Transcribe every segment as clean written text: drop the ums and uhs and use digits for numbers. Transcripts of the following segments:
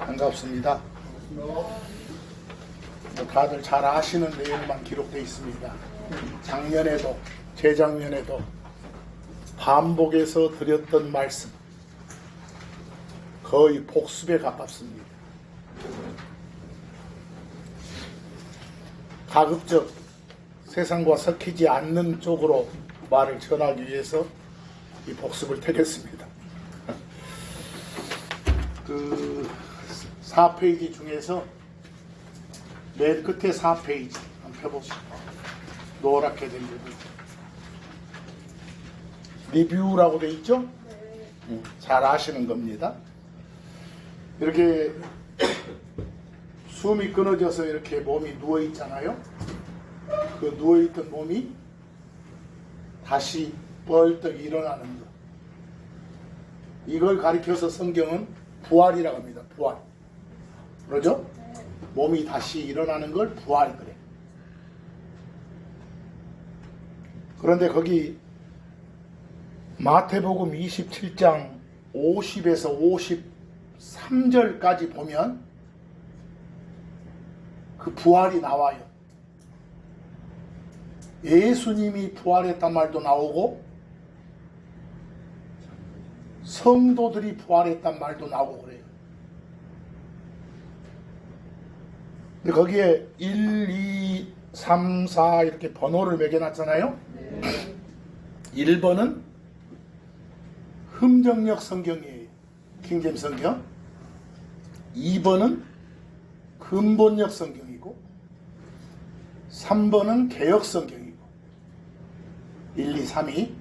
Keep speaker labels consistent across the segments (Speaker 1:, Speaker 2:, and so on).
Speaker 1: 반갑습니다. 다들 잘 아시는 내용만 기록되어 있습니다. 작년에도 재작년에도 반복해서 드렸던 말씀 거의 복습에 가깝습니다. 가급적 세상과 섞이지 않는 쪽으로 말을 전하기 위해서 이 복습을 택했습니다. 그 4페이지 중에서 맨 끝에 4페이지 한번 펴보시죠. 노랗게 된 부분 리뷰라고 돼 있죠? 잘 아시는 겁니다. 이렇게 숨이 끊어져서 이렇게 몸이 누워 있잖아요. 그 누워 있던 몸이 다시 벌떡 일어나는 것. 이걸 가리켜서 성경은 부활이라고 합니다. 부활. 그러죠? 몸이 다시 일어나는 걸 부활 그래. 그런데 거기 마태복음 27장 50에서 53절까지 보면 그 부활이 나와요. 예수님이 부활했단 말도 나오고 성도들이 부활했단 말도 나오고 그래요. 근데 거기에 1, 2, 3, 4 이렇게 번호를 매겨놨잖아요. 1번은 흠정역 성경이에요. 킹제임스 성경. 2번은 근본역 성경이고 3번은 개역 성경이고 1, 2, 3이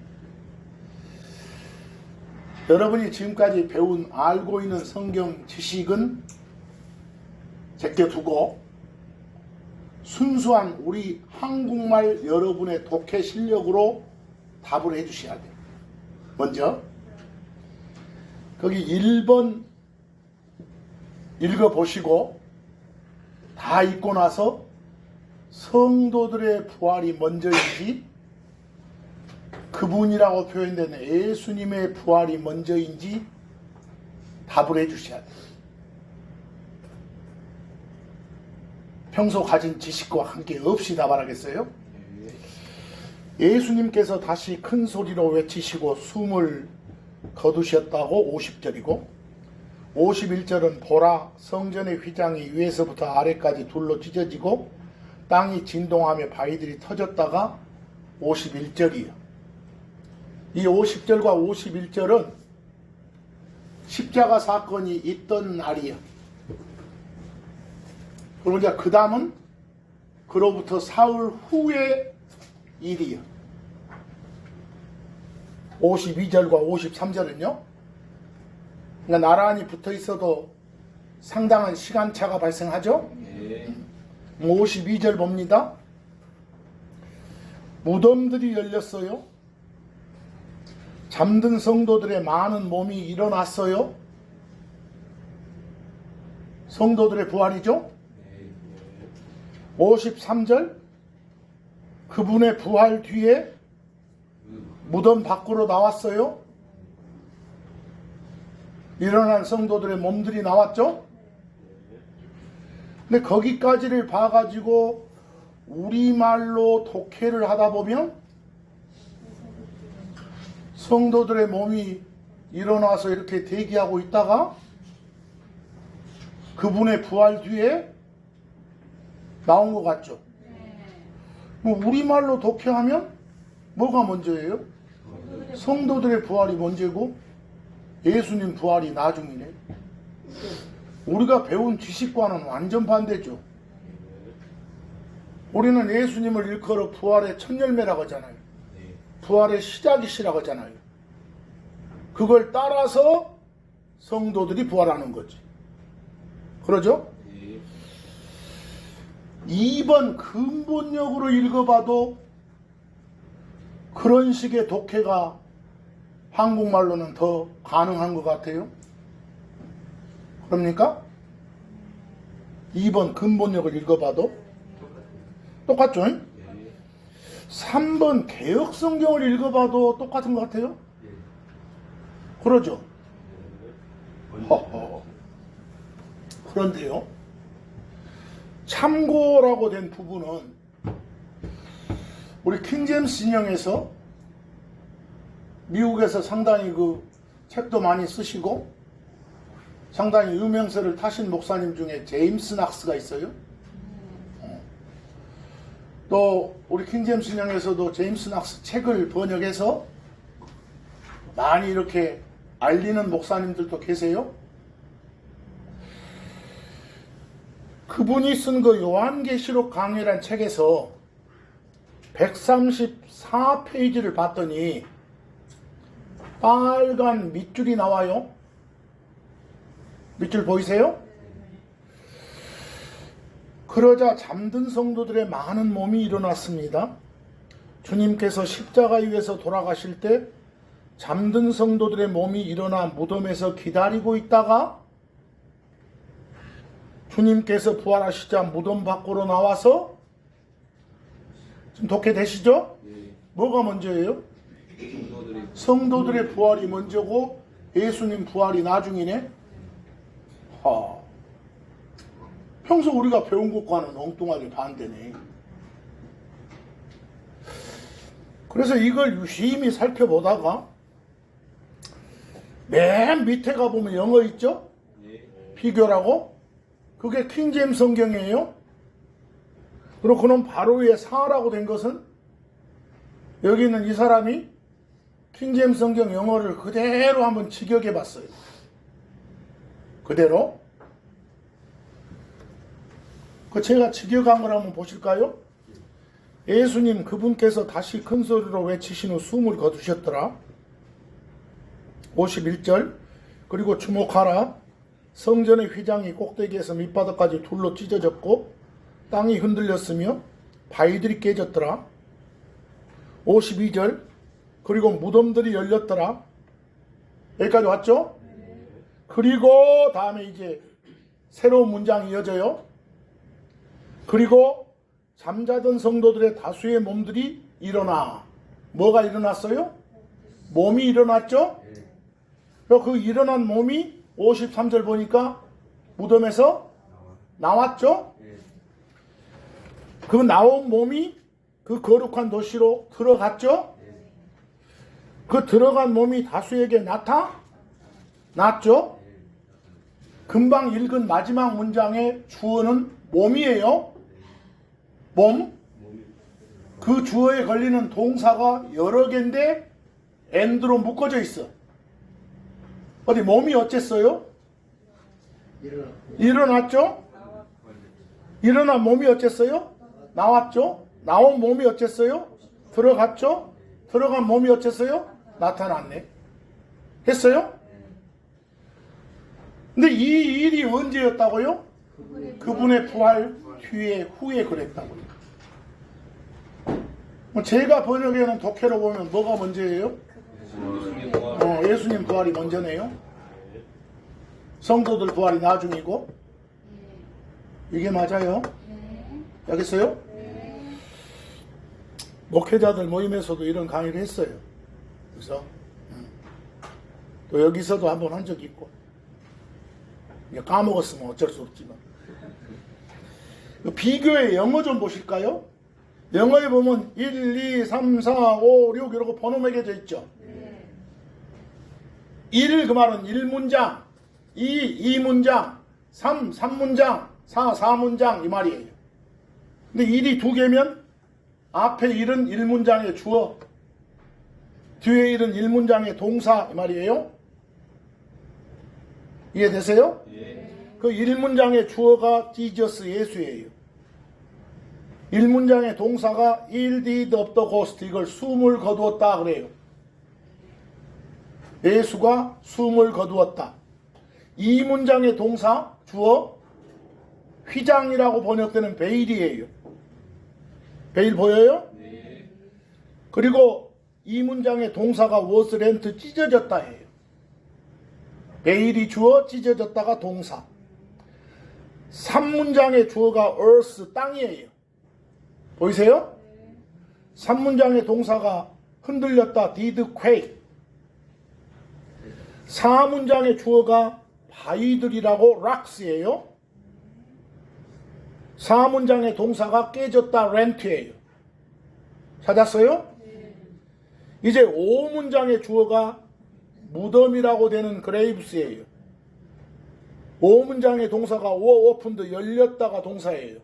Speaker 1: 여러분이 지금까지 배운 알고 있는 성경 지식은 제껴두고 순수한 우리 한국말 여러분의 독해 실력으로 답을 해주셔야 돼요. 먼저 거기 1번 읽어보시고 다 읽고 나서 성도들의 부활이 먼저인지 그분이라고 표현되는 예수님의 부활이 먼저인지 답을 해주셔야 돼요. 평소 가진 지식과 함께 없이 답하라겠어요? 예수님께서 다시 큰 소리로 외치시고 숨을 거두셨다고 50절이고 51절은 보라 성전의 휘장이 위에서부터 아래까지 둘로 찢어지고 땅이 진동하며 바위들이 터졌다가 51절이에요. 이 50절과 51절은 십자가 사건이 있던 날이에요. 그러니까 그 다음은 그로부터 사흘 후의 일이에요. 52절과 53절은요. 그러니까 나란히 붙어 있어도 상당한 시간차가 발생하죠. 52절 봅니다. 무덤들이 열렸어요. 잠든 성도들의 많은 몸이 일어났어요. 성도들의 부활이죠. 53절 그분의 부활 뒤에 무덤 밖으로 나왔어요. 일어난 성도들의 몸들이 나왔죠. 근데 거기까지를 봐가지고 우리말로 독해를 하다 보면 성도들의 몸이 일어나서 이렇게 대기하고 있다가 그분의 부활 뒤에 나온 것 같죠. 우리말로 독해하면 뭐가 먼저예요? 성도들의 부활이 먼저고 예수님 부활이 나중이네. 우리가 배운 지식과는 완전 반대죠. 우리는 예수님을 일컬어 부활의 첫 열매라고 하잖아요. 부활의 시작이시라고 하잖아요. 그걸 따라서 성도들이 부활하는 거지. 그러죠? 2번 근본역으로 읽어봐도 그런 식의 독해가 한국말로는 더 가능한 것 같아요. 그럽니까? 2번 근본역을 읽어봐도 똑같죠? 3번 개역성경을 읽어봐도 똑같은 것 같아요. 그러죠? 허허. 그런데요, 참고라고 된 부분은 우리 킹제임스 진영에서 미국에서 상당히 그 책도 많이 쓰시고 상당히 유명세를 타신 목사님 중에 제임스 낙스가 있어요. 또 우리 킹제임스 진영에서도 제임스 낙스 책을 번역해서 많이 이렇게 알리는 목사님들도 계세요. 그분이 쓴 그 요한계시록 강해란 책에서 134페이지를 봤더니 빨간 밑줄이 나와요. 밑줄 보이세요? 그러자 잠든 성도들의 많은 몸이 일어났습니다. 주님께서 십자가 위에서 돌아가실 때 잠든 성도들의 몸이 일어나 무덤에서 기다리고 있다가 주님께서 부활하시자 무덤 밖으로 나와서, 지금 독해되시죠? 뭐가 먼저예요? 성도들의 부활이 먼저고 예수님 부활이 나중이네. 평소 우리가 배운 것과는 엉뚱하게 반대네. 그래서 이걸 유심히 살펴보다가 맨 밑에 가보면 영어 있죠? 비교라고. 그게 킹제임스 성경이에요. 그리고 그놈 바로 위에 사라고 된 것은, 여기 있는 이 사람이 킹제임스 성경 영어를 그대로 한번 직역해 봤어요. 그대로. 그 제가 직역한 걸 한번 보실까요? 예수님 그분께서 다시 큰 소리로 외치신 후 숨을 거두셨더라. 51절. 그리고 주목하라. 성전의 휘장이 꼭대기에서 밑바닥까지 둘로 찢어졌고 땅이 흔들렸으며 바위들이 깨졌더라. 52절. 그리고 무덤들이 열렸더라. 여기까지 왔죠? 그리고 다음에 이제 새로운 문장이 이어져요. 그리고 잠자던 성도들의 다수의 몸들이 일어나. 뭐가 일어났어요? 몸이 일어났죠? 그 일어난 몸이 53절 보니까 무덤에서 나왔죠? 그 나온 몸이 그 거룩한 도시로 들어갔죠? 그 들어간 몸이 다수에게 나타났죠? 금방 읽은 마지막 문장의 주어는 몸이에요. 몸. 그 주어에 걸리는 동사가 여러 개인데 and로 묶어져 있어. 어디 몸이 어쨌어요? 일어났죠? 일어난 몸이 어쨌어요? 나왔죠? 나온 몸이 어쨌어요? 들어갔죠? 들어간 몸이 어쨌어요? 나타났네. 했어요? 근데 이 일이 언제였다고요? 그분의 부활 뒤에 후에 그랬다고요. 제가 번역에는 독해로 보면 뭐가 먼저예요? 예수님 부활이 먼저네요. 성도들 부활이 나중이고. 이게 맞아요? 알겠어요? 목회자들 모임에서도 이런 강의를 했어요. 그래서 또 여기서도 한번 한 적이 있고. 까먹었으면 어쩔 수 없지만. 비교의 영어 좀 보실까요? 영어에 보면 1, 2, 3, 4, 5, 6 이러고 번호 매겨져 있죠. 1, 그 말은 1문장, 2, 2문장, 3, 3문장, 4, 4문장 이 말이에요. 근데 1이 두 개면 앞에 1은 1문장의 주어, 뒤에 1은 1문장의 동사 이 말이에요. 이해되세요? 그 1문장의 주어가 Jesus 예수예요. 1문장의 동사가 he did of the ghost, 이걸 숨을 거두었다 그래요. 예수가 숨을 거두었다. 2문장의 동사 주어 휘장이라고 번역되는 베일이에요. 베일 보여요? 네. 그리고 2문장의 동사가 was rent, 찢어졌다 해요. 베일이 주어, 찢어졌다가 동사. 3문장의 주어가 earth, 땅이에요. 보이세요? 3문장의 동사가 흔들렸다, did quake. 4문장의 주어가 바위들이라고 rocks예요. 4문장의 동사가 깨졌다 렌트예요. 찾았어요? 이제 5문장의 주어가 무덤이라고 되는 그레이브스예요. 5문장의 동사가 오픈드 열렸다가 동사예요.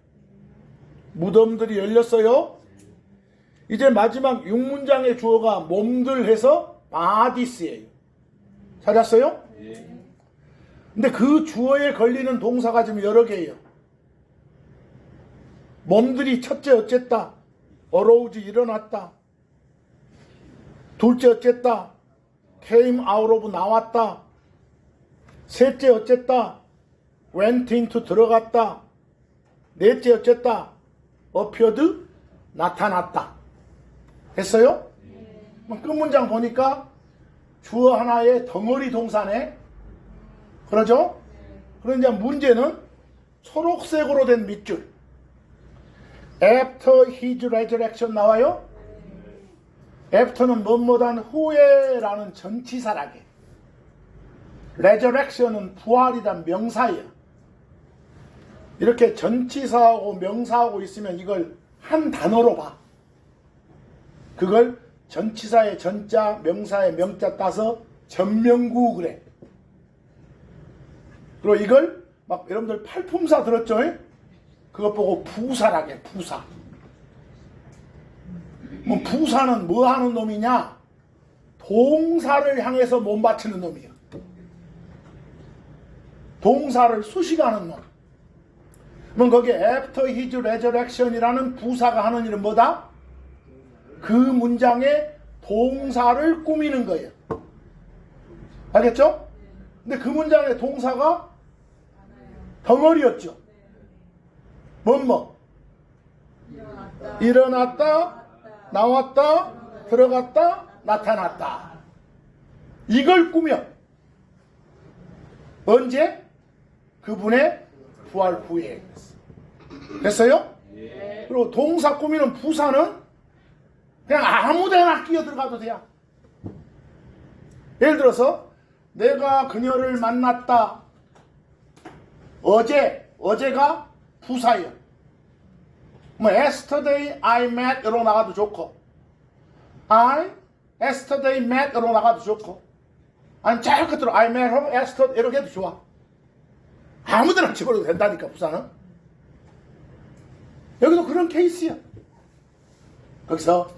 Speaker 1: 무덤들이 열렸어요. 이제 마지막 6문장의 주어가 몸들 해서 바디스예요. 찾았어요? 근데 그 주어에 걸리는 동사가 지금 여러 개예요. 몸들이 첫째 어쨌다. 어로우즈 일어났다. 둘째 어쨌다. came out of 나왔다. 셋째 어쨌다. went into 들어갔다. 넷째 어쨌다. appeared 나타났다. 됐어요? 끝 문장 보니까 주어 하나의 덩어리 동사네. 그러죠? 그런데 문제는 초록색으로 된 밑줄. After his resurrection 나와요? After는 뭐뭐단 후에라는 전치사라게. Resurrection은 부활이란 명사예요. 이렇게 전치사하고 명사하고 있으면 이걸 한 단어로 봐. 그걸 전치사의 전자, 명사의 명자 따서 전명구 그래. 그리고 이걸 막 여러분들 팔품사 들었죠? 그것 보고 부사라게, 부사. 뭐 부사는 뭐 하는 놈이냐? 동사를 향해서 몸 바치는 놈이야. 동사를 수식하는 놈. 그럼 거기에 after his resurrection이라는 부사가 하는 일은 뭐다? 그 문장의 동사를 꾸미는 거예요. 알겠죠? 근데 그 문장의 동사가 덩어리였죠. 뭐뭐? 일어났다, 나왔다, 들어갔다, 나타났다. 이걸 꾸며. 언제? 그분의 부활 후에. 됐어요? 그리고 동사 꾸미는 부사는 그냥 아무데나 끼어 들어가도 돼요. 예를 들어서 내가 그녀를 만났다. 어제가 부사예요. 뭐 yesterday I met 이러고 나가도 좋고 yesterday met 이러고 나가도 좋고 아니 잘 끝으로 I met her yesterday 이렇게 해도 좋아. 아무데나 집어넣어도 된다니까 부사는. 여기도 그런 케이스야. 거기서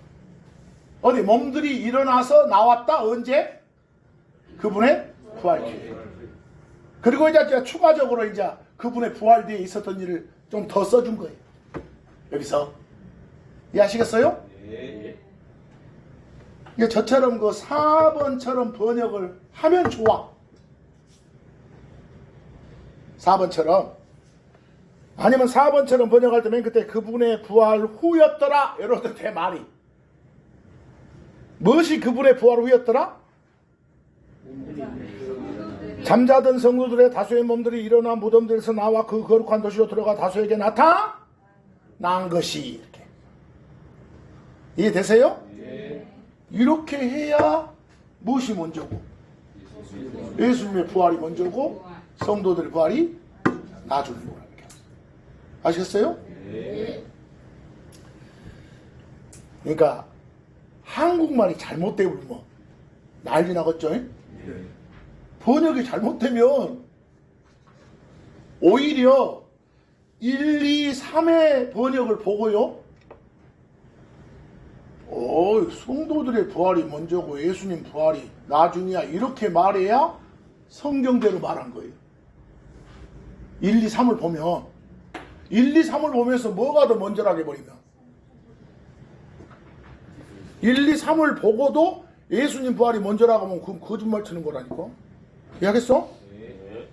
Speaker 1: 어디 몸들이 일어나서 나왔다. 언제? 그분의 부활 뒤에. 그리고 이제 추가적으로 이제 그분의 부활 뒤에 있었던 일을 좀 더 써준 거예요. 여기서 이해하시겠어요? 네. 이게 저처럼 그 4번처럼 번역을 하면 좋아. 4번처럼. 아니면 4번처럼 번역할 때면 그때 그분의 부활 후였더라. 이러도 돼 말이. 무엇이 그분의 부활 후였더라? 잠자던 성도들의 다수의 몸들이 일어나 무덤들에서 나와 그 거룩한 도시로 들어가 다수에게 나타난 것이. 이렇게 이해되세요? 네. 이렇게 해야 무엇이 먼저고? 예수님의 부활이 먼저고 성도들의 부활이 나중에 오라. 아시겠어요? 네. 그러니까 한국말이 잘못되고 뭐 난리 나겠죠? 네. 번역이 잘못되면 오히려 1, 2, 3의 번역을 보고요. 성도들의 부활이 먼저고 예수님 부활이 나중이야. 이렇게 말해야 성경대로 말한 거예요. 1, 2, 3을 보면 1, 2, 3을 보면서 뭐가 더 먼저라게 버리면 1, 2, 3을 보고도 예수님 부활이 먼저라고 하면 그건 거짓말 치는 거라니까. 이해하겠어? 네.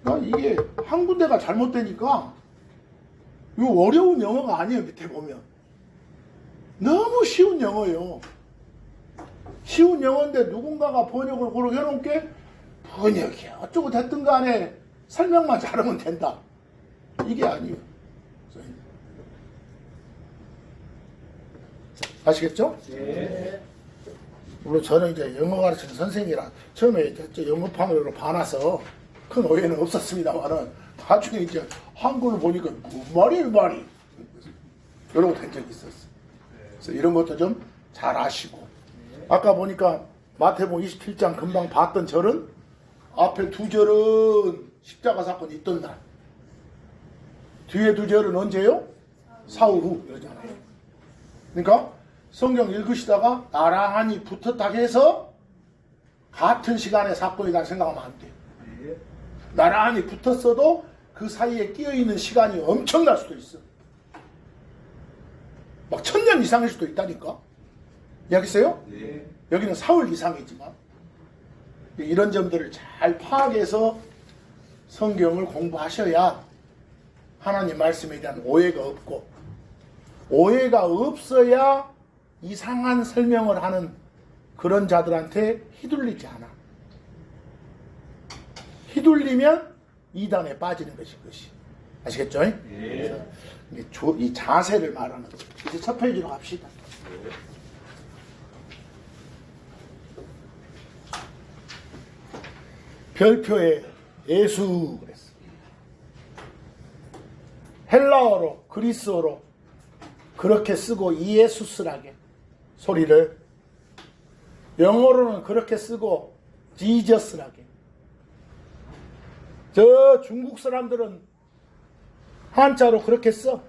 Speaker 1: 그러니까 이게 한 군데가 잘못되니까 이거 어려운 영어가 아니에요. 밑에 보면 너무 쉬운 영어예요. 쉬운 영어인데 누군가가 번역을 그렇게 해놓은 게 번역이야. 어쩌고 됐든 간에 설명만 잘하면 된다. 이게 아니에요. 아시겠죠? 네. 물론 저는 이제 영어 가르치는 선생이라 처음에 영어판으로 봐놔서 큰 오해는 없었습니다만은 나중에 이제 한글을 보니까 그 말이 이런 것도 한 적이 있었어. 그래서 이런 것도 좀 잘 아시고, 아까 보니까 마태복음 27장 금방 봤던 절은 앞에 두 절은 십자가 사건이 있던 날, 뒤에 두 절은 언제요? 사후 후 이러잖아요. 그러니까 성경 읽으시다가 나란히 붙었다 해서 같은 시간에 사건이다 생각하면 안 돼. 나란히 붙었어도 그 사이에 끼어있는 시간이 엄청날 수도 있어. 막 1000년 이상일 수도 있다니까. 이해하겠어요? 네. 여기는 사흘 이상이지만 이런 점들을 잘 파악해서 성경을 공부하셔야 하나님 말씀에 대한 오해가 없고, 오해가 없어야 이상한 설명을 하는 그런 자들한테 휘둘리지 않아. 휘둘리면 이단에 빠지는 것이. 아시겠죠? 네. 이 자세를 말하는 거죠. 이제 첫 페이지로 갑시다. 네. 별표에 예수 그랬어. 헬라어로 그리스어로 그렇게 쓰고 이에수스라게 소리를, 영어로는 그렇게 쓰고 지저스라게. 저 중국 사람들은 한자로 그렇게 써.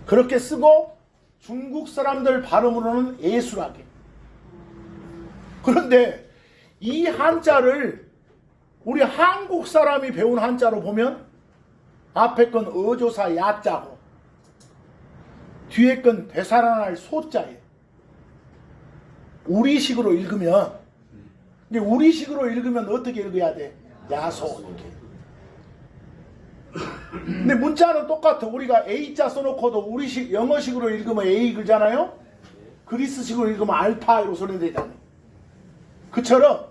Speaker 1: 그렇게 쓰고 중국 사람들 발음으로는 예수라게. 그런데 이 한자를 우리 한국 사람이 배운 한자로 보면 앞에 건 어조사 야자고 뒤에 건 되살아날 소자예요. 우리식으로 읽으면, 우리식으로 읽으면 어떻게 읽어야 돼? 야소 이렇게. 근데 문자는 똑같아. 우리가 A자 써놓고도 우리식 영어식으로 읽으면 A 글잖아요. 그리스식으로 읽으면 알파로 소리되잖아요. 그처럼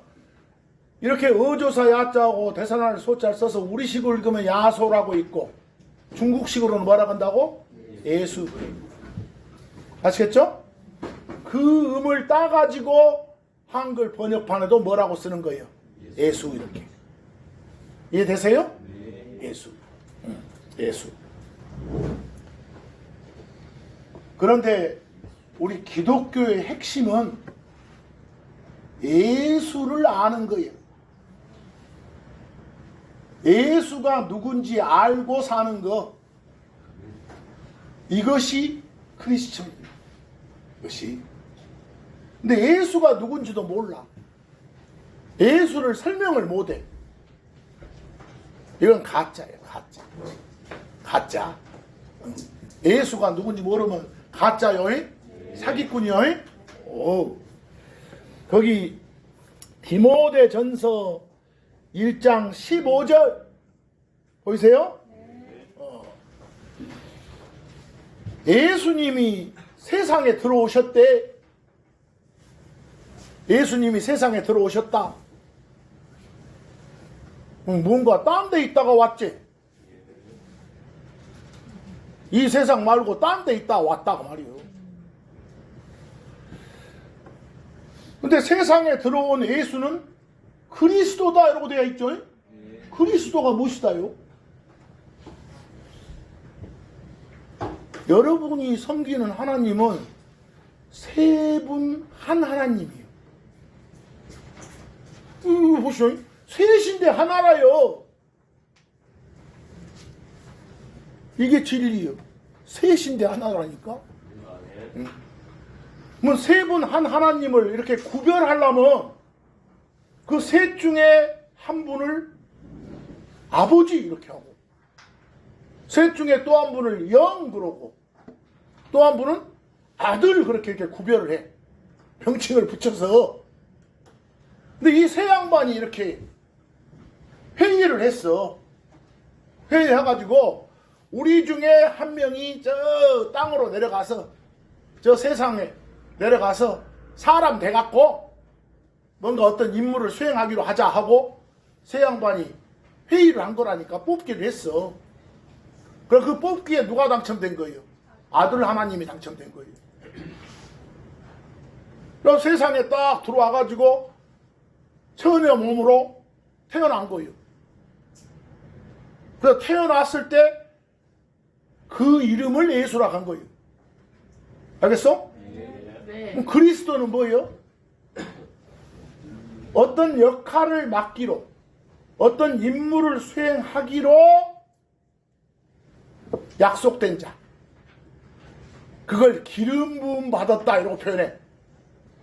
Speaker 1: 이렇게 어조사 야자하고 대산할 소자를 써서 우리식으로 읽으면 야소라고 있고 중국식으로는 뭐라고 한다고? 예수. 아시겠죠? 그 음을 따가지고 한글 번역판에도 뭐라고 쓰는 거예요? 예수 이렇게. 이해되세요? 예수. 예수. 그런데 우리 기독교의 핵심은 예수를 아는 거예요. 예수가 누군지 알고 사는 거. 이것이 크리스천입니다. 이것이. 근데 예수가 누군지도 몰라. 예수를 설명을 못해. 이건 가짜예요. 가짜. 예수가 누군지 모르면 가짜요. 사기꾼이요. 오. 거기 디모데전서 1장 15절 보이세요? 예수님이 세상에 들어오셨대. 예수님이 세상에 들어오셨다. 뭔가 딴 데 있다가 왔지. 이 세상 말고 딴 데 있다 왔다가 말이요. 근데 세상에 들어온 예수는 그리스도다 이러고 되어 있죠. 그리스도가 무엇이다요? 여러분이 섬기는 하나님은 세 분 한 하나님이에요. 보시오. 셋인데 하나라요. 이게 진리예요. 셋인데 하나라니까. 뭐 세 분 한 하나님을 이렇게 구별하려면 그 셋 중에 한 분을 아버지 이렇게 하고, 셋 중에 또 한 분을 영 그러고, 또 한 분은 아들 그렇게 이렇게 구별을 해. 병칭을 붙여서. 근데 이 세 양반이 이렇게 회의를 했어. 회의해가지고 우리 중에 한 명이 저 땅으로 내려가서 저 세상에 내려가서 사람 돼갖고 뭔가 어떤 임무를 수행하기로 하자 하고 세 양반이 회의를 한 거라니까. 뽑기를 했어. 그럼 그 뽑기에 누가 당첨된 거예요? 아들 하나님이 당첨된 거예요. 그럼 세상에 딱 들어와가지고 처녀 몸으로 태어난 거예요. 그래서 태어났을 때 그 이름을 예수라고 한 거예요. 알겠어?
Speaker 2: 네.
Speaker 1: 그럼 그리스도는 뭐예요? 어떤 역할을 맡기로, 어떤 임무를 수행하기로 약속된 자. 그걸 기름 부음 받았다 이라고 표현해.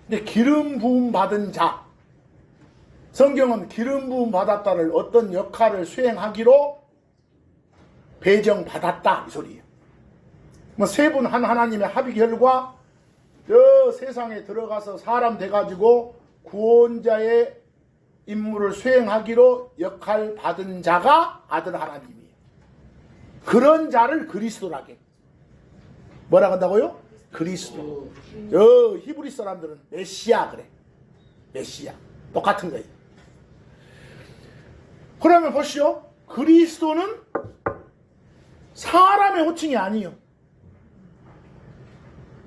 Speaker 1: 근데 기름 부음 받은 자. 성경은 기름 부음 받았다를 어떤 역할을 수행하기로 배정 받았다 이 소리예요. 뭐 세 분 한 하나님의 합의 결과 저 세상에 들어가서 사람 돼가지고 구원자의 임무를 수행하기로 역할 받은 자가 아들 하나님이에요. 그런 자를 그리스도라게. 뭐라고 한다고요? 그리스도. 저 히브리 사람들은 메시아 그래. 메시아. 똑같은 거예요. 그러면 보시오. 그리스도는 사람의 호칭이 아니에요.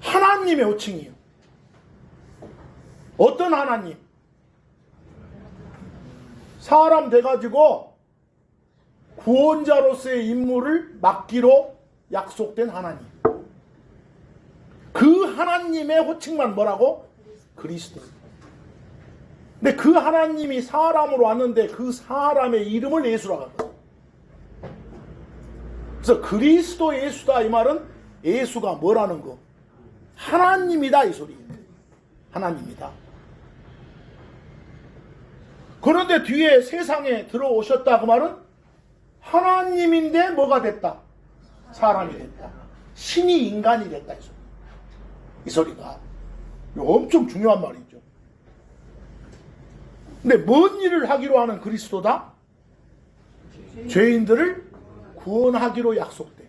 Speaker 1: 하나님의 호칭이에요. 어떤 하나님? 사람 돼가지고 구원자로서의 임무를 맡기로 약속된 하나님. 그 하나님의 호칭만 뭐라고? 그리스도. 근데 그 하나님이 사람으로 왔는데 그 사람의 이름을 예수라고 합니다. 그래서 그리스도 예수다 이 말은 예수가 뭐라는 거? 하나님이다 이 소리예요. 하나님이다. 그런데 뒤에 세상에 들어오셨다 그 말은 하나님인데 뭐가 됐다? 사람이 됐다. 신이 인간이 됐다 이 소리. 이 소리가 엄청 중요한 말이죠. 근데 뭔 일을 하기로 하는 그리스도다? 죄인들을 구원하기로 약속돼.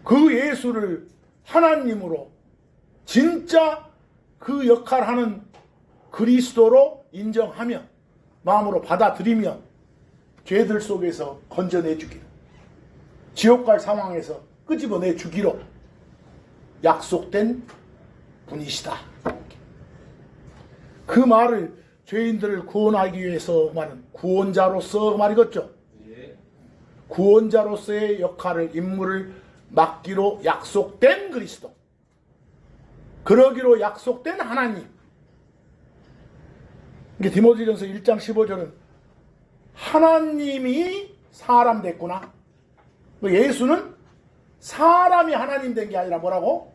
Speaker 1: 그 예수를 하나님으로 진짜 그 역할하는 그리스도로 인정하며 마음으로 받아들이며 죄들 속에서 건져내주기로, 지옥 갈 상황에서 끄집어내주기로 약속된 분이시다. 그 말을 죄인들을 구원하기 위해서 말은 구원자로서 말이겠죠. 구원자로서의 역할을, 임무를 맡기로 약속된 그리스도. 그러기로 약속된 하나님. 이게 디모데전서 1장 15절은 하나님이 사람 됐구나. 예수는 사람이 하나님 된 게 아니라 뭐라고?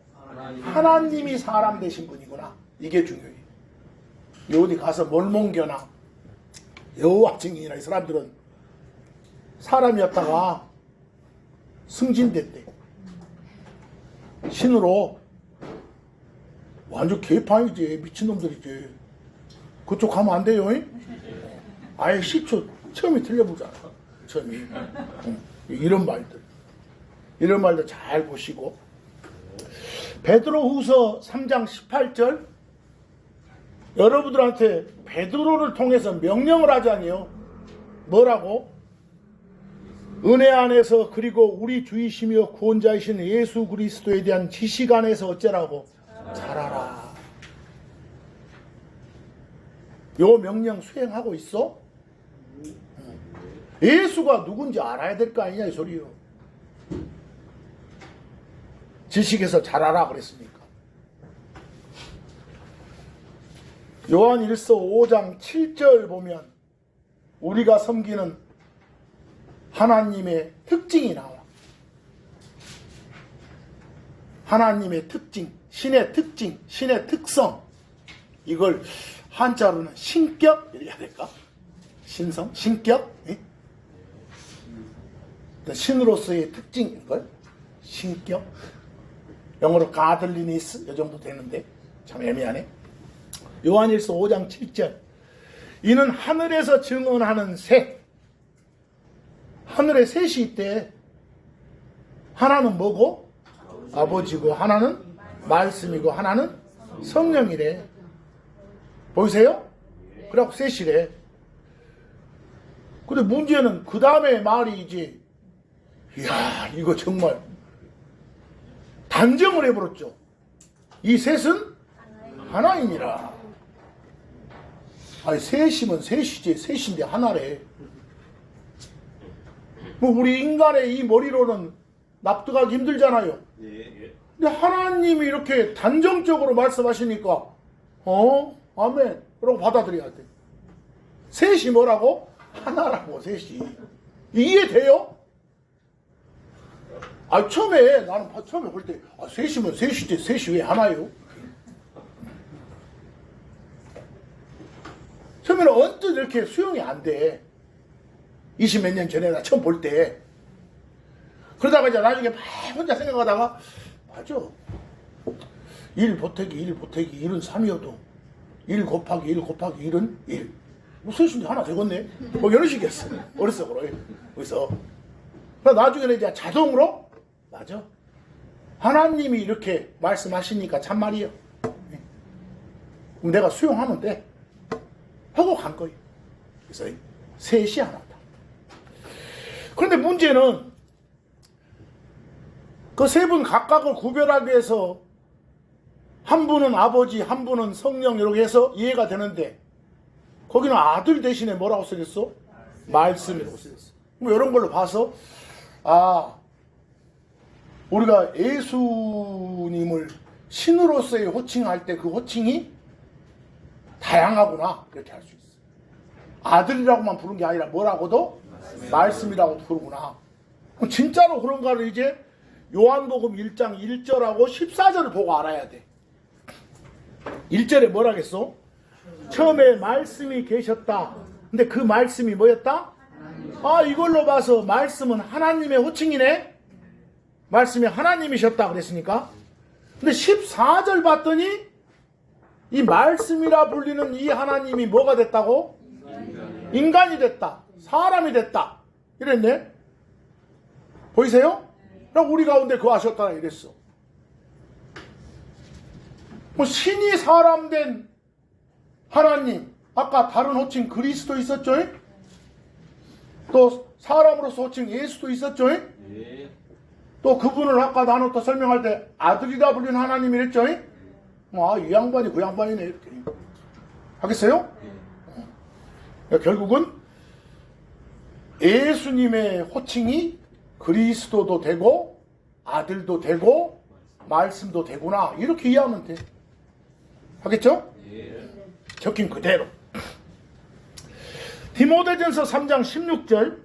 Speaker 1: 하나님이 사람 되신 분이구나. 이게 중요해요. 어디 가서 몰몬교나 여호와 증인이나 이 사람들은 사람이었다가 승진됐대. 신으로. 완전 개판이지. 미친놈들이지. 그쪽 가면 안 돼요. 아예 시초 처음에 틀려보잖아. 처음에. 이런 말들. 이런 말들 잘 보시고. 베드로후서 3장 18절 여러분들한테 베드로를 통해서 명령을 하자니요. 뭐라고? 은혜 안에서 그리고 우리 주이시며 구원자이신 예수 그리스도에 대한 지식 안에서 어쩌라고? 자라라. 요 명령 수행하고 있어? 예수가 누군지 알아야 될 거 아니냐 이 소리요. 지식에서 자라라 그랬으니까. 요한 1서 5장 7절 보면 우리가 섬기는 하나님의 특징이 나와. 하나님의 특징, 신의 특징, 신의 특성. 이걸 한자로는 신격 이렇게 해야 될까? 신성? 신격? 예? 신으로서의 특징인걸? 신격? 영어로 가들리니스 이 정도 되는데 참 애매하네. 요한일서 5장 7절 이는 하늘에서 증언하는 셋. 하늘에 셋이 있대. 하나는 뭐고? 아버지고, 하나는 말씀이고, 하나는 성령이래. 보이세요? 그래갖고 셋이래. 근데 문제는 그 다음에 말이지. 이야, 이거 정말 단정을 해버렸죠. 이 셋은 하나이니라. 아니 셋이면 셋이지 셋인데 하나래. 뭐 우리 인간의 이 머리로는 납득하기 힘들잖아요.
Speaker 2: 예.
Speaker 1: 근데 하나님이 이렇게 단정적으로 말씀하시니까 아멘 라고 받아들여야 돼. 셋이 뭐라고? 하나라고. 셋이 이해돼요? 나는 처음에 볼 때 셋이면 셋이지 셋이 왜 하나요? 처음에는 언뜻 이렇게 수용이 안 돼. 20몇 년 전에 나 처음 볼 때. 그러다가 이제 나중에 막 혼자 생각하다가 맞아. 1 보태기 1 보태기 1은 3이어도 1 곱하기 1 곱하기 1은 1. 뭐 셋인데 하나 되겠네. 뭐 이런 식이었어. 어렸어. 그래서 나중에는 이제 자동으로 맞아. 하나님이 이렇게 말씀하시니까 참말이에요. 그럼 내가 수용하면 돼. 하고 간 거예요. 그래서 셋이 하나다. 그런데 문제는 그 세 분 각각을 구별하기 위해서 한 분은 아버지, 한 분은 성령 이렇게 해서 이해가 되는데 거기는 아들 대신에 뭐라고 쓰겠어? 말씀이라고 쓰겠어. 뭐 이런 걸로 봐서 우리가 예수님을 신으로서의 호칭할 때 그 호칭이 다양하구나 이렇게 할 수 있어. 아들이라고만 부른 게 아니라 뭐라고도 말씀이라고 부르구나. 진짜로 그런가를 이제 요한복음 1장 1절하고 14절을 보고 알아야 돼. 1절에 뭐라겠어? 처음에 말씀이 계셨다. 근데 그 말씀이 뭐였다? 이걸로 봐서 말씀은 하나님의 호칭이네. 말씀이 하나님이셨다 그랬으니까. 근데 14절 봤더니 이 말씀이라 불리는 이 하나님이 뭐가 됐다고? 인간이 됐다. 사람이 됐다. 이랬네. 보이세요? 그럼 우리 가운데 거하셨다 이랬어. 뭐 신이 사람 된 하나님. 아까 다른 호칭 그리스도 있었죠? 또 사람으로서 호칭 예수도 있었죠? 또 그분을 아까 나눴다 설명할 때 아들이라 불리는 하나님이랬죠? 이 양반이 그 양반이네 이렇게 하겠어요? 결국은 예수님의 호칭이 그리스도도 되고 아들도 되고 말씀도 되구나 이렇게 이해하면 돼. 하겠죠? 적힌 그대로. 디모데전서 3장 16절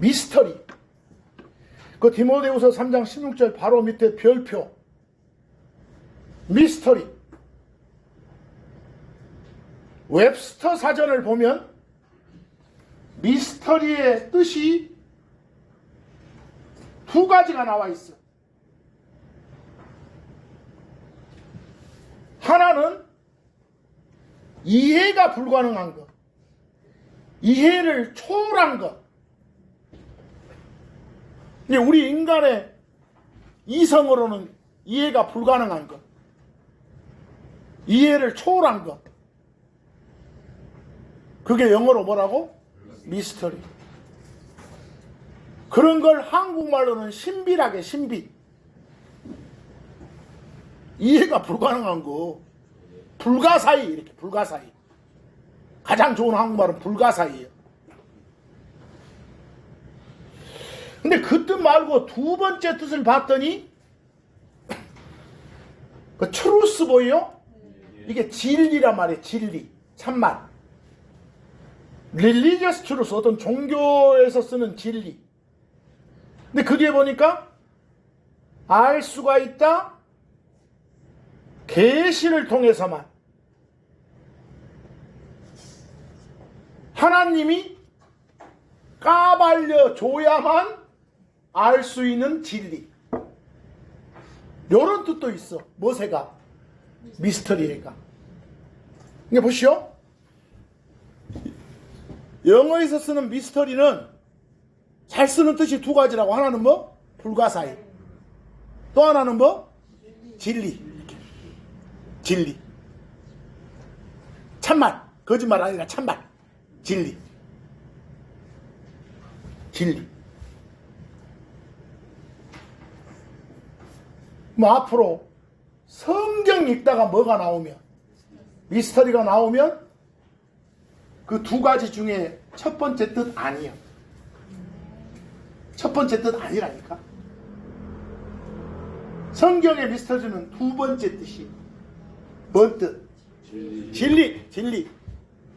Speaker 1: 미스터리. 그 디모데후서 3장 16절 바로 밑에 별표 미스터리. 웹스터 사전을 보면 미스터리의 뜻이 두 가지가 나와 있어. 하나는 이해가 불가능한 것, 이해를 초월한 것. 우리 인간의 이성으로는 이해가 불가능한 것, 이해를 초월한 것. 그게 영어로 뭐라고? 미스터리. 그런 걸 한국말로는 신비라게 신비. 이해가 불가능한 거. 불가사의 이렇게 불가사의. 가장 좋은 한국말은 불가사의예요. 근데 그 뜻 말고 두 번째 뜻을 봤더니 그 트루스 보여요? 이게 진리란 말이에요. 진리. 참말. religious truth, 어떤 종교에서 쓰는 진리. 근데 그게 보니까 알 수가 있다. 계시를 통해서만. 하나님이 까발려 줘야만 알 수 있는 진리. 이런 뜻도 있어. 뭐세가? 미스터리가. 이게 보시오. 영어에서 쓰는 미스터리는 잘 쓰는 뜻이 두 가지라고. 하나는 뭐? 불가사의. 또 하나는 뭐? 진리. 진리. 참말. 거짓말 아니라 참말. 진리. 진리. 뭐 앞으로 성경 읽다가 뭐가 나오면, 미스터리가 나오면 그 두 가지 중에 첫 번째 뜻 아니에요. 첫 번째 뜻 아니라니까. 성경의 미스터리는 두 번째 뜻이 뭔 뜻? 진리. 진리.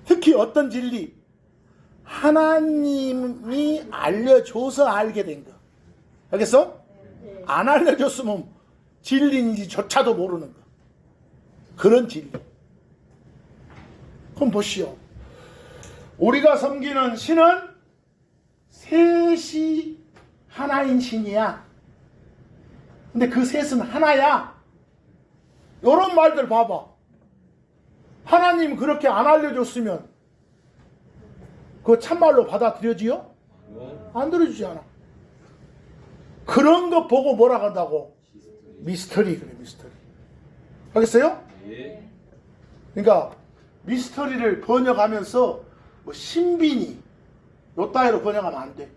Speaker 1: 특히 어떤 진리? 하나님이 알려줘서 알게 된 거. 알겠어? 안 알려줬으면 진리인지조차도 모르는 거. 그런 진리. 그럼 보시오. 우리가 섬기는 신은 셋이 하나인 신이야. 근데 그 셋은 하나야. 요런 말들 봐봐. 하나님 그렇게 안 알려줬으면 그거 참말로 받아들여지요? 안 들어주지 않아. 그런 거 보고 뭐라 한다고? 미스터리. 그래, 미스터리. 알겠어요? 그러니까 미스터리를 번역하면서 뭐 신비니 요 따위로 번역하면 안 돼.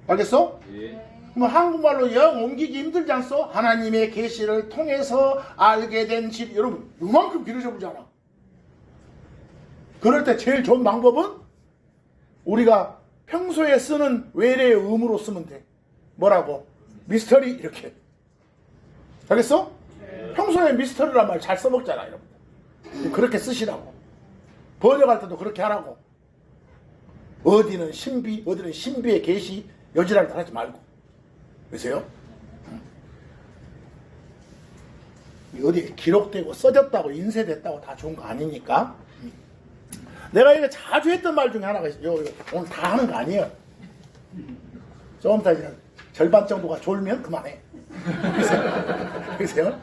Speaker 1: 알겠어? 뭐 한국말로 영 옮기기 힘들지 않소? 하나님의 계시를 통해서 알게 된 진. 여러분 요만큼 길어져 보잖아. 그럴 때 제일 좋은 방법은 우리가 평소에 쓰는 외래의 음으로 쓰면 돼. 뭐라고? 미스터리 이렇게. 알겠어? 평소에 미스터리란 말 잘 써먹잖아 여러분. 그렇게 쓰시라고. 번역할 때도 그렇게 하라고. 어디는 신비, 어디는 신비의 계시, 여지랄 하지 말고. 그래서요? 어디에 기록되고 써졌다고 인쇄됐다고 다 좋은 거 아니니까. 내가 이거 자주 했던 말 중에 하나가 있어요. 오늘 다 하는 거 아니에요. 조금 더 이제 절반 정도가 졸면 그만해. 그래서요?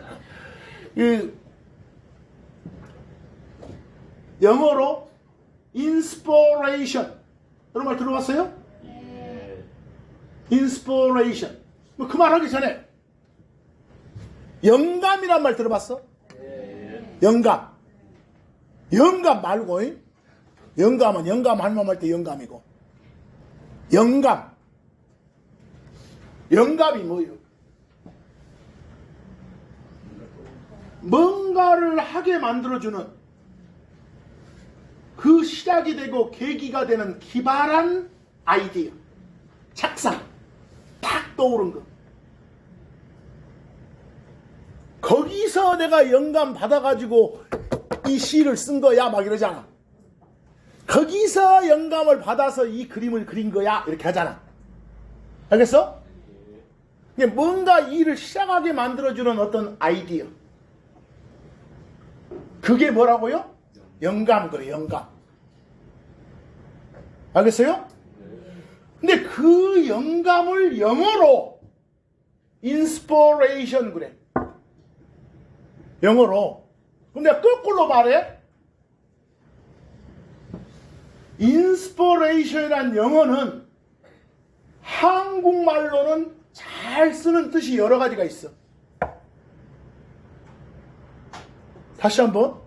Speaker 1: 이 영어로 inspiration 이런 말 들어봤어요? inspiration. 뭐 그 말 하기 전에 영감이란 말 들어봤어? 영감. 영감 말고 영감은 영감 할멈할 때 영감이고 영감. 영감이 뭐예요? 뭔가를 하게 만들어주는 그 시작이 되고 계기가 되는 기발한 아이디어, 착상, 탁 떠오른 거. 거기서 내가 영감 받아가지고 이 시를 쓴 거야 막 이러잖아. 거기서 영감을 받아서 이 그림을 그린 거야 이렇게 하잖아. 알겠어? 뭔가 일을 시작하게 만들어주는 어떤 아이디어. 그게 뭐라고요? 영감. 그래, 영감. 알겠어요? 근데 그 영감을 영어로 inspiration 그래. 영어로. 근데 거꾸로 말해. inspiration이란 영어는 한국말로는 잘 쓰는 뜻이 여러 가지가 있어. 다시 한번.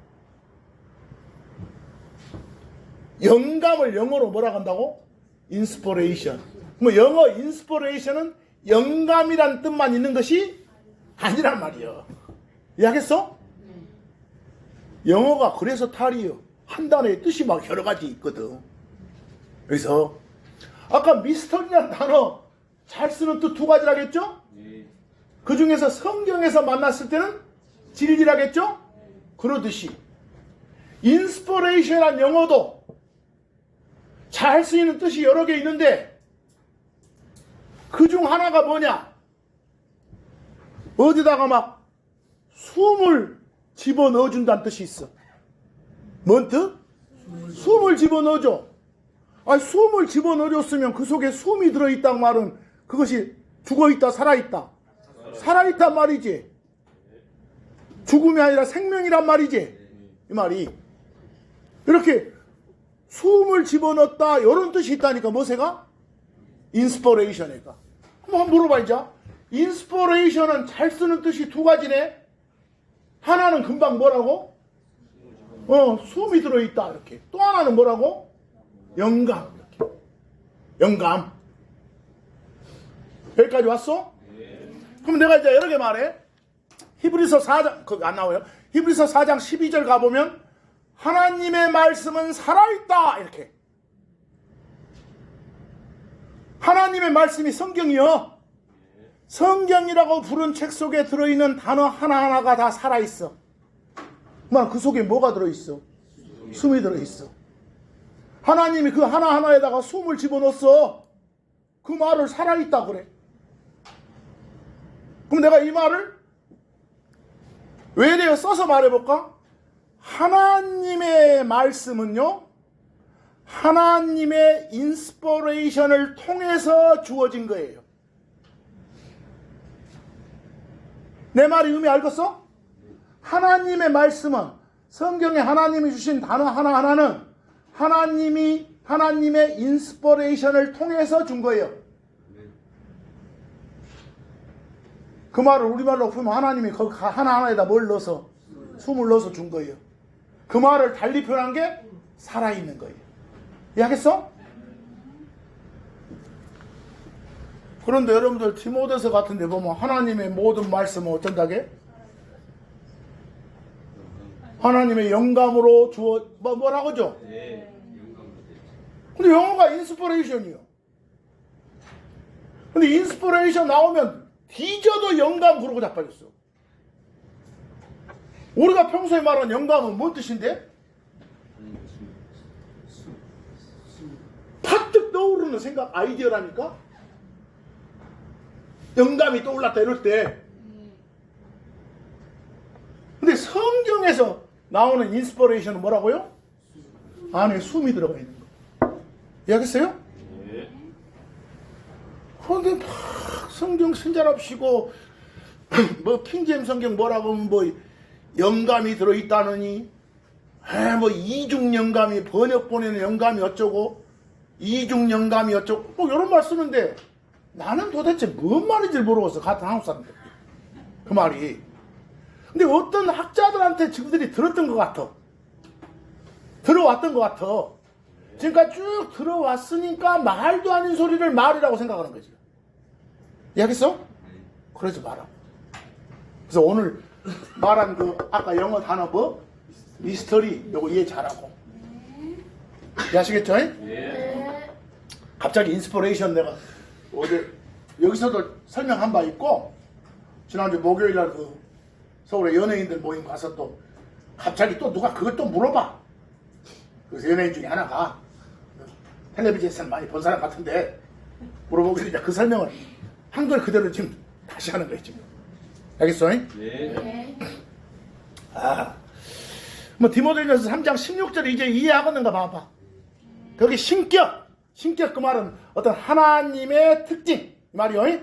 Speaker 1: 영감을 영어로 뭐라 한다고? inspiration. 뭐 영어 inspiration은 영감이란 뜻만 있는 것이 아니란 말이야. 이해하겠어? 영어가 그래서 탈이요. 한 단어의 뜻이 막 여러 가지 있거든. 그래서 아까 미스터리라는 단어 잘 쓰는 뜻 두 가지라겠죠? 그 중에서 성경에서 만났을 때는 진리라겠죠? 그러듯이 인스피레이션이란 영어도 잘 쓰이는 뜻이 여러 개 있는데 그 중 하나가 뭐냐? 어디다가 막 숨을 집어넣어준다는 뜻이 있어. 뭔 뜻? 숨을 집어넣어줘. 아니, 숨을 집어넣어줬으면 그 속에 숨이 들어있다는 말은 그것이 죽어있다, 살아있다. 살아있단 말이지. 죽음이 아니라 생명이란 말이지. 이 말이. 이렇게 숨을 집어넣었다 이런 뜻이 있다니까. 뭐세가? 인스퍼레이션이니까. 한번 물어봐야죠. 인스퍼레이션은 잘 쓰는 뜻이 두 가지네. 하나는 금방 뭐라고? 숨이 들어있다 이렇게. 또 하나는 뭐라고? 영감 이렇게. 영감. 여기까지 왔어? 그럼 내가 이제 여러 개 말해. 히브리서 4장 거기 안 나와요. 히브리서 4장 12절 가보면 하나님의 말씀은 살아있다 이렇게. 하나님의 말씀이 성경이요. 성경이라고 부른 책 속에 들어있는 단어 하나하나가 다 살아있어. 그 속에 뭐가 들어있어? 숨이 들어있어. 하나님이 그 하나하나에다가 숨을 집어넣었어. 그 말을 살아있다 그래. 그럼 내가 이 말을 외래어 써서 말해볼까? 하나님의 말씀은요, 하나님의 인스퍼레이션을 통해서 주어진 거예요. 내 말이 의미 알겠어? 하나님의 말씀은, 성경에 하나님이 주신 단어 하나하나는 하나님의 인스퍼레이션을 통해서 준 거예요. 그 말을 우리말로 풀면 하나님이 거기 하나하나에다 뭘 넣어서, 숨을 넣어서 준 거예요. 그 말을 달리 표현한 게 살아있는 거예요. 이해하겠어? 그런데 여러분들 디모데서 같은 데 보면 하나님의 모든 말씀은 어쩐다게? 하나님의 영감으로 뭐라고죠? 근데 영어가 인스퍼레이션이요. 근데 인스퍼레이션 나오면 뒤져도 영감 그러고 자빠졌어. 우리가 평소에 말하는 영감은 뭔 뜻인데? 파뜩 떠오르는 생각, 아이디어라니까? 영감이 떠올랐다 이럴 때. 근데 성경에서 나오는 인스퍼레이션은 뭐라고요? 안에 숨이 들어가 있는 거. 이해하겠어요? 그런데 막 성경 신자랍시고 뭐 킹제임 성경 뭐라고 하면 뭐 영감이 들어있다느니 뭐 이중 영감이 번역본에는 영감이 어쩌고 이중 영감이 어쩌고 뭐 이런 말 쓰는데 나는 도대체 뭔 말인지 모르겠어. 같은 한국 사람들 그 말이. 근데 어떤 학자들한테 지금들이 들었던 것 같아. 들어왔던 것 같아. 지금까지 쭉 들어왔으니까 말도 아닌 소리를 말이라고 생각하는 거지. 이해하겠어? 그러지 마라. 그래서 오늘 말한 그 아까 영어 단어 뭐? 미스터리 요거 이해 잘하고. 이해하시겠죠? 네. 갑자기 인스퍼레이션 내가 어제 여기서도 설명한 바 있고 지난주 목요일날 그 서울의 연예인들 모임 가서 또 갑자기 또 누가 그걸 또 물어봐. 그래서 연예인 중에 하나가 텔레비전에서 많이 본 사람 같은데 물어보길래 그 설명을 한글 그대로 지금 다시 하는 거예요 지금. 알겠어? 네. 뭐 디모데전서 3장 16절 이제 이해하겠는가 봐봐. 거기 신격 그 말은 어떤 하나님의 특징 이 말이요.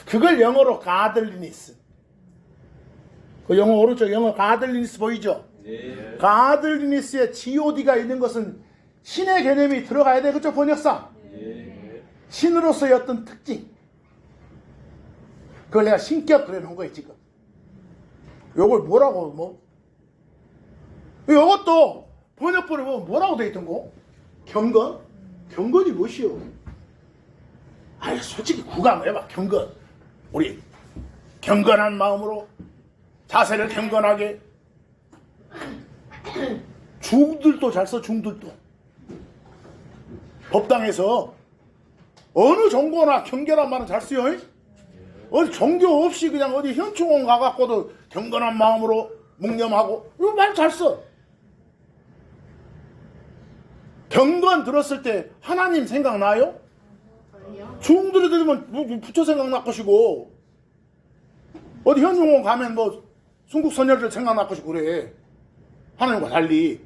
Speaker 1: 그걸 영어로 가들리니스. 그 영어 오른쪽 영어 가들리니스 보이죠? 네. 가들리니스에 god가 있는 것은 신의 개념이 들어가야 돼. 그쵸 번역상? 네. 신으로서의 어떤 특징. 그걸 내가 신격 그래 놓은 거예요 지금. 요걸 뭐라고 뭐 요것도 번역본에 보면 뭐라고 돼 있던 거? 경건? 경건이 무엇이요? 아이 솔직히 구강 해봐. 경건. 우리 경건한 마음으로 자세를 경건하게. 중들도 잘 써. 중들도 법당에서 어느 종교나 경계란 말은 잘 써요. 어디 종교 없이 그냥 어디 현충원 가갖고도 경건한 마음으로 묵념하고 이거 말 잘 써. 경건 들었을 때 하나님 생각나요? 중들이 들으면 부처 생각날 것이고 어디 현충원 가면 뭐 순국선열들 생각날 것이고 그래. 하나님과 달리.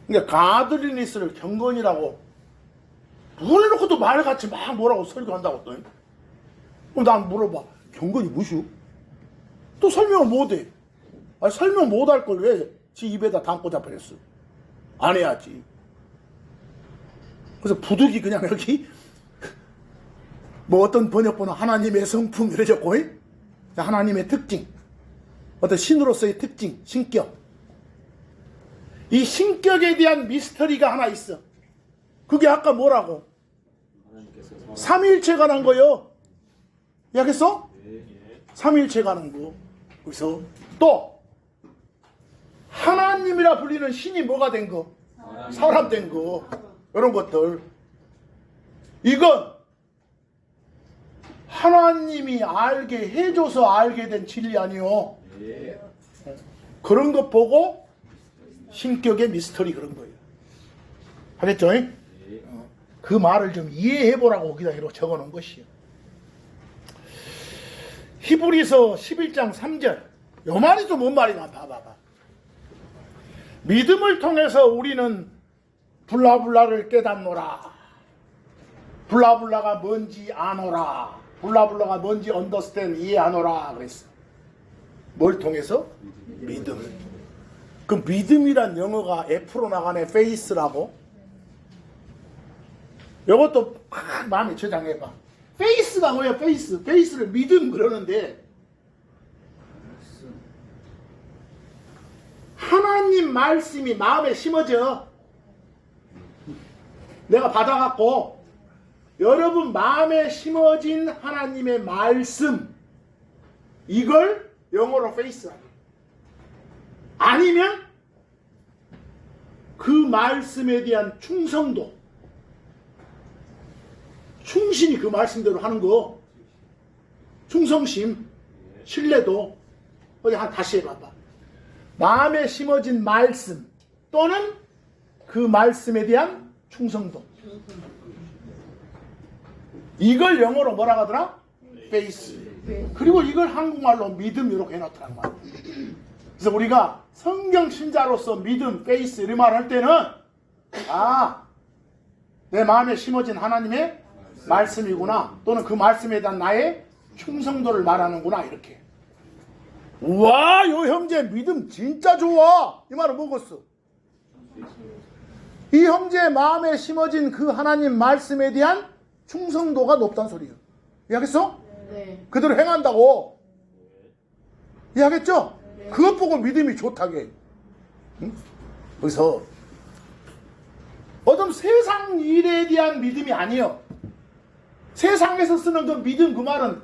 Speaker 1: 그러니까 가드리니스를 경건이라고 물어놓고 또 말같이 막 뭐라고 설교한다고 또. 그럼 난 물어봐. 경건이 무엇이오? 또 설명을 못해. 아니 설명 못할 걸 왜 지 입에다 담고 잡혀냈어? 안 해야지. 그래서 부득이 그냥 여기 뭐 어떤 번역본은 하나님의 성품 이래졌고 하나님의 특징 어떤 신으로서의 특징 신격 이 신격에 대한 미스터리가 하나 있어. 그게 아까 뭐라고? 삼위일체가 난 거요. 이해하겠어? 삼일체 가는 거. 그래서 또 하나님이라 불리는 신이 뭐가 된 거? 사람 된 거. 이런 것들. 이건 하나님이 알게 해줘서 알게 된 진리 아니요. 그런 것 보고 신격의 미스터리 그런 거예요. 알겠죠? 그 말을 좀 이해해 보라고 거기다 이렇게 적어 놓은 것이요. 히브리서 11장 3절. 요 말이 또 뭔 말이나 봐봐봐. 믿음을 통해서 우리는 블라블라를 깨닫노라. 블라블라가 뭔지 아노라. 블라블라가 뭔지 언더스탠드 이해하노라 그랬어. 뭘 통해서? 믿음. 그 믿음이란 영어가 F로 나가네. 페이스라고. 이것도 막 마음에 저장해봐. 페이스가 뭐야? 페이스. 페이스를 믿음 그러는데 하나님 말씀이 마음에 심어져. 내가 받아갖고 여러분 마음에 심어진 하나님의 말씀, 이걸 영어로 페이스라고. 아니면 그 말씀에 대한 충성도, 충신이 그 말씀대로 하는 거, 충성심, 신뢰도. 어디 다시 해봐봐. 마음에 심어진 말씀 또는 그 말씀에 대한 충성도. 이걸 영어로 뭐라고 하더라? 페이스. 그리고 이걸 한국말로 믿음 이렇게 해놓더란 말이야. 그래서 우리가 성경 신자로서 믿음, 페이스 이런 말 할 때는 내 마음에 심어진 하나님의 말씀이구나, 또는 그 말씀에 대한 나의 충성도를 말하는구나, 이렇게. 우와, 요 형제 믿음 진짜 좋아. 이 말은 뭐겠어? 이 형제의 마음에 심어진 그 하나님 말씀에 대한 충성도가 높다는 소리예요. 이해하겠어?
Speaker 2: 네.
Speaker 1: 그대로 행한다고. 이해하겠죠? 네. 그것 보고 믿음이 좋다게. 응? 그래서 어떤 세상 일에 대한 믿음이 아니에요. 세상에서 쓰는 그 믿음, 그 말은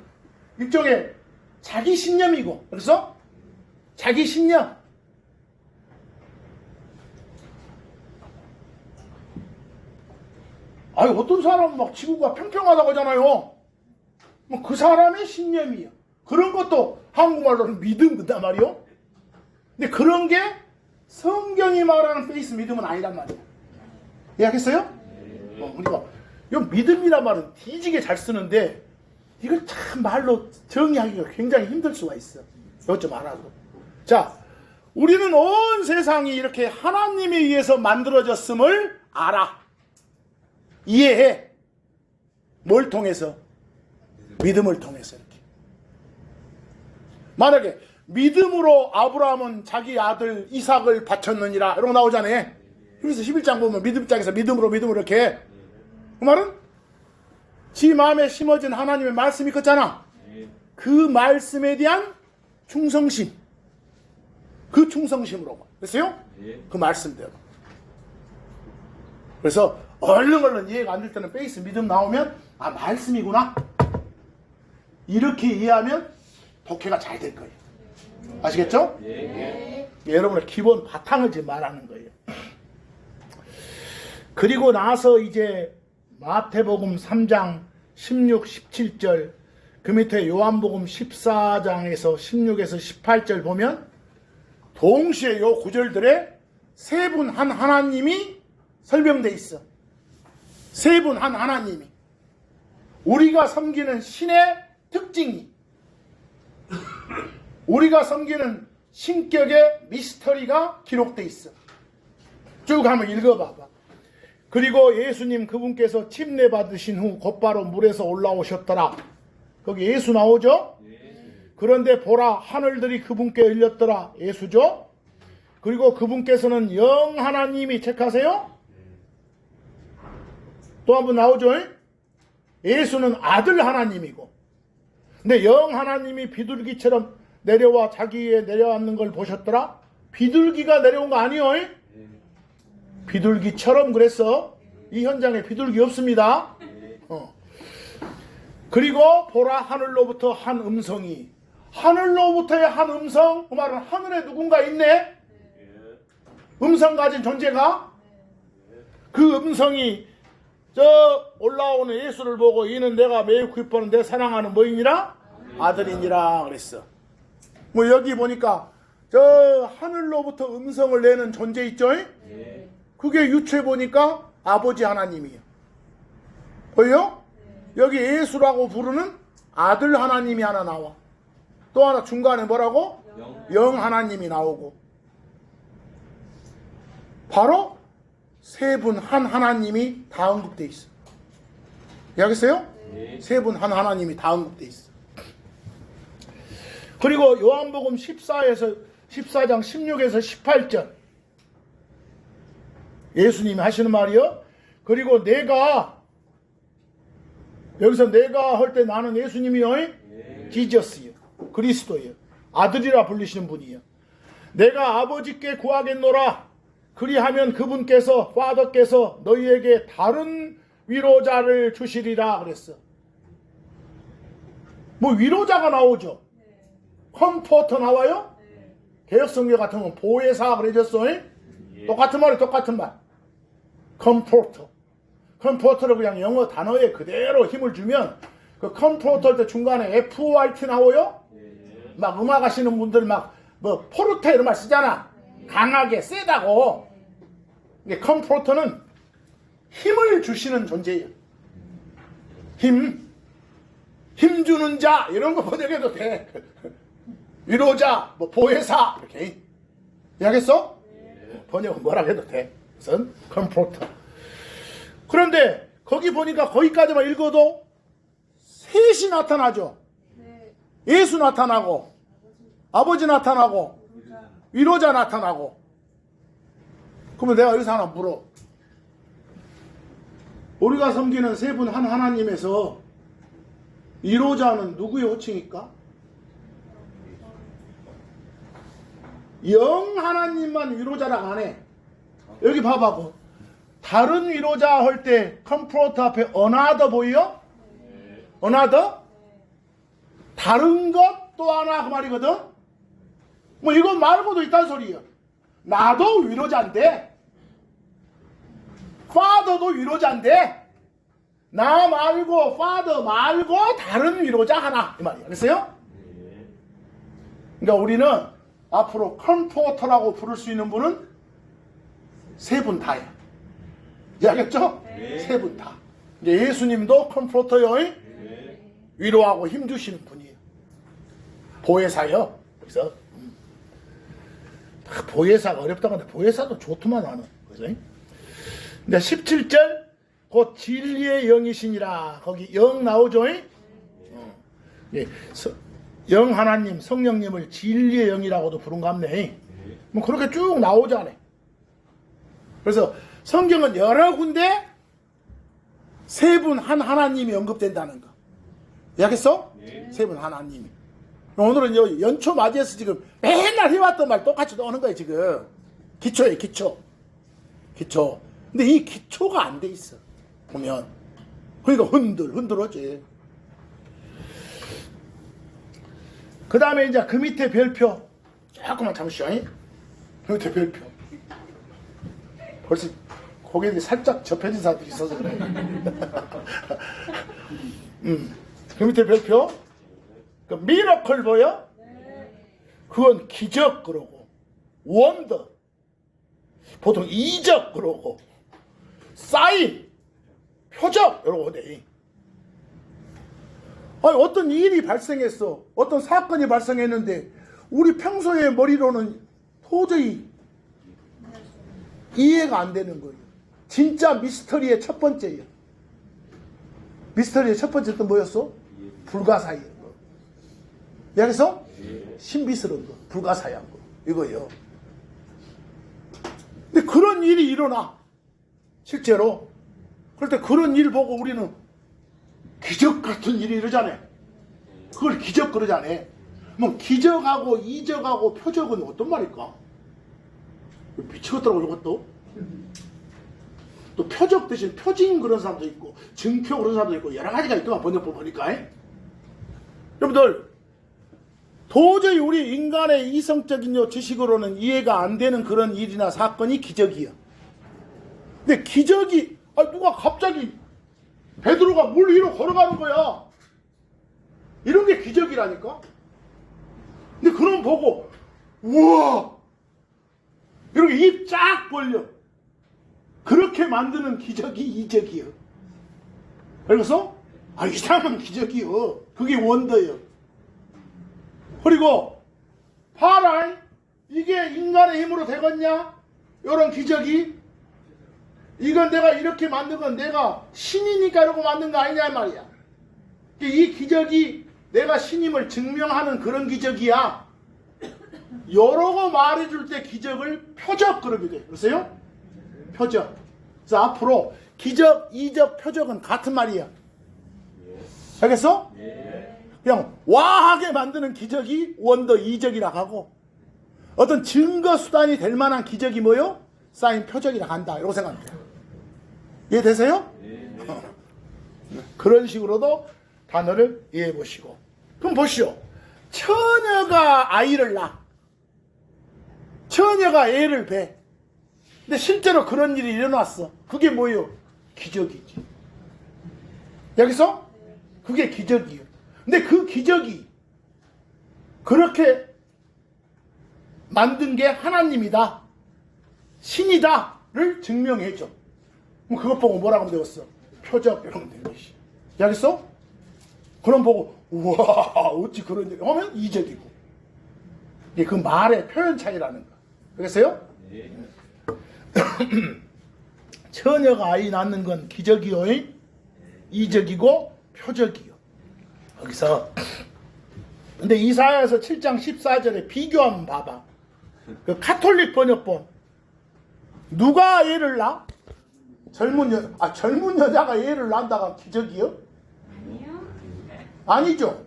Speaker 1: 일종의 자기 신념이고. 그래서 자기 신념. 아니, 어떤 사람은 막 지구가 평평하다고 하잖아요. 뭐 그 사람의 신념이에요. 그런 것도 한국말로는 믿음 그단 말이요. 근데 그런 게 성경이 말하는 페이스 믿음은 아니란 말이야. 이해하겠어요? 그러니까 이 믿음이란 말은 뒤지게 잘 쓰는데 이걸 참 말로 정의하기가 굉장히 힘들 수가 있어. 이것 좀 알아도. 자, 우리는 온 세상이 이렇게 하나님에 의해서 만들어졌음을 알아. 이해해. 뭘 통해서? 믿음을 통해서. 이렇게. 만약에 믿음으로 아브라함은 자기 아들 이삭을 바쳤느니라 이런 거 나오잖아요. 그래서 11장 보면 믿음장에서 믿음으로 이렇게. 그 말은 지 마음에 심어진 하나님의 말씀이 컸잖아. 그 말씀에 대한 충성심. 그 충성심으로. 그랬어요? 그 말씀대로. 그래서 얼른 이해가 안 될 때는 페이스 믿음 나오면 말씀이구나. 이렇게 이해하면 독해가 잘 될 거예요. 아시겠죠? 네. 여러분의 기본 바탕을 지금 말하는 거예요. 그리고 나서 이제 마태복음 3장 16, 17절, 그 밑에 요한복음 14장에서 16에서 18절 보면 동시에 요 구절들에 세 분 한 하나님이 설명돼 있어. 세 분 한 하나님이. 우리가 섬기는 신의 특징이, 우리가 섬기는 신격의 미스터리가 기록돼 있어. 쭉 한번 읽어봐봐. 그리고 예수님 그분께서 침례 받으신 후 곧바로 물에서 올라오셨더라. 거기 예수 나오죠? 그런데 보라, 하늘들이 그분께 열렸더라. 예수죠? 그리고 그분께서는 영 하나님이, 체크하세요? 또 한 번 나오죠? 예수는 아들 하나님이고, 근데 영 하나님이 비둘기처럼 내려와 자기에 내려앉는 걸 보셨더라. 비둘기가 내려온 거 아니에요? 비둘기처럼. 그랬어. 이 현장에 비둘기 없습니다. 그리고 보라, 하늘로부터 한 음성이, 하늘로부터의 한 음성, 그 말은 하늘에 누군가 있네? 음성 가진 존재가? 그 음성이 저 올라오는 예수를 보고 이는 내가 매우 기뻐하는 내 사랑하는 뭐이니라? 아들이니라 그랬어. 뭐 여기 보니까 저 하늘로부터 음성을 내는 존재 있죠? 그게 유체 보니까 아버지 하나님이에요. 보여요? 여기 예수라고 부르는 아들 하나님이 하나 나와. 또 하나 중간에 뭐라고? 영 하나님이 나오고. 바로 세 분 한 하나님이 다 언급되어 있어. 이해하겠어요? 세 분 한 하나님이 다 언급되어 있어. 그리고 요한복음 14장 16에서 18절 예수님이 하시는 말이요. 그리고 내가 여기서 내가 할 때 나는 예수님이요. 지저스요. 그리스도예요. 아들이라 불리시는 분이에요. 내가 아버지께 구하겠노라. 그리하면 그분께서 파더께서 너희에게 다른 위로자를 주시리라 그랬어. 뭐 위로자가 나오죠. 컴포터 나와요? 개혁성경 같은 건 보혜사 그래졌어. 똑같은 말이 똑같은 말. 컴포터. 컴포터를 그냥 영어 단어에 그대로 힘을 주면 그 컴포터 할 때 중간에 FYT 나와요? 막 음악 하시는 분들 막 뭐 포르테 이런 말 쓰잖아. 강하게 세다고. 이게 컴포터는 힘을 주시는 존재예요. 힘 주는 자 이런 거 번역해도 돼. 위로자, 뭐 보혜사 이렇게 이해하겠어? 번역은 뭐라고 해도 돼. 그것은 컴포터. 그런데 거기 보니까 거기까지만 읽어도 셋이 나타나죠. 예수 나타나고 아버지 나타나고 위로자 나타나고. 그러면 내가 여기서 하나 물어. 우리가 섬기는 세 분 한 하나님에서 위로자는 누구의 호칭일까? 영 하나님만 위로자라고 안 해. 여기 봐봐. 다른 위로자 할 때 컴포트 앞에 another 보여? another? 다른 것 또 하나 그 말이거든. 뭐 이거 말고도 있다는 소리야. 나도 위로자인데 father도 위로자인데 나 말고 father 말고 다른 위로자 하나 이 말이야. 그랬어요? 그러니까 우리는 앞으로 컴포터라고 부를 수 있는 분은 세 분 다야. 이해하겠죠? 세 분 다. 예수님도 컴포터요. 위로하고 힘주시는 분이에요. 보혜사요. 그래서 보혜사가 어렵다고 하는데 보혜사도 좋더만 나는. 그래서 근데 17절 곧 진리의 영이시니라. 거기 영 나오죠? 영 하나님 성령님을 진리의 영이라고도 부른가 합네. 뭐 그렇게 쭉 나오잖아. 그래서 성경은 여러 군데 세 분 한 하나님이 언급된다는 거. 이해하겠어? 세 분 하나님이. 오늘은 연초 맞이해서 지금 맨날 해왔던 말 똑같이 나오는 거예요 지금. 기초예요 기초. 근데 이 기초가 안 돼 있어 보면. 그러니까 흔들어지. 그 다음에 이제 그 밑에 별표 조금만 잠시만요. 그 밑에 별표 벌써 고개들이 살짝 접혀진 사람들이 있어서 그래. 그 밑에 별표 그 미러클 보여? 그건 기적 그러고 원더 보통 이적 그러고 사인 표적 이러고 돼. 아니 어떤 일이 발생했어. 어떤 사건이 발생했는데 우리 평소의 머리로는 도저히 이해가 안 되는 거예요. 진짜 미스터리의 첫 번째예요. 미스터리의 첫 번째 또 뭐였어? 불가사의한 거. 여기서 신비스러운 거, 불가사의한 거 이거예요. 근데 그런 일이 일어나 실제로. 그럴 때 그런 일 보고 우리는 기적 같은 일이 이러잖아요. 그걸 기적 그러잖아요. 뭐 기적하고 이적하고 표적은 어떤 말일까? 미치겠더라고 이것도. 또 표적 대신 표징 그런 사람도 있고 증표 그런 사람도 있고 여러 가지가 있더만 번역본 보니까. 여러분들 도저히 우리 인간의 이성적인 요 지식으로는 이해가 안 되는 그런 일이나 사건이 기적이야. 근데 기적이, 누가 갑자기 베드로가 물 위로 걸어가는 거야. 이런 게 기적이라니까? 근데 그런 보고, 우와! 이렇게 입 쫙 벌려. 그렇게 만드는 기적이 이적이요. 그래서, 이상한 기적이요. 그게 원더요. 그리고, 봐라, 이게 인간의 힘으로 되겠냐? 이런 기적이. 이건 내가 이렇게 만든 건 내가 신이니까 이러고 만든 거 아니냐 말이야. 이 기적이 내가 신임을 증명하는 그런 기적이야. 여러 거 말해줄 때 기적을 표적 그러게 돼. 그러세요? 표적. 그래서 앞으로 기적, 이적, 표적은 같은 말이야. 알겠어? 그냥 와하게 만드는 기적이 원더 이적이라고 하고, 어떤 증거 수단이 될 만한 기적이 뭐요? 쌓인 표적이라고 한다. 이러고 생각하면 돼요. 이해되세요? 그런 식으로도 단어를 이해해 보시고. 그럼 보시오. 처녀가 아이를 낳아. 처녀가 애를 배. 근데 실제로 그런 일이 일어났어. 그게 뭐요? 기적이지. 여기서? 그게 기적이요. 근데 그 기적이 그렇게 만든 게 하나님이다, 신이다를 증명해줘. 그럼 그것 보고 뭐라고 하면 되겠어? 표적 이런 거 되는 것이. 여기서? 그럼 보고 우와 어찌 그런 일이 하면 이적이고. 이게 그 말의 표현 차이라는 거. 알겠어요? 네. 처녀가 아이 낳는 건 기적이요, 이적이고 표적이요. 여기서 근데 이사야서 7장 14절에 비교하면 봐봐. 그 카톨릭 번역본 누가 애를 낳아? 젊은 여자가 애를 낳는다가 기적이요? 아니죠.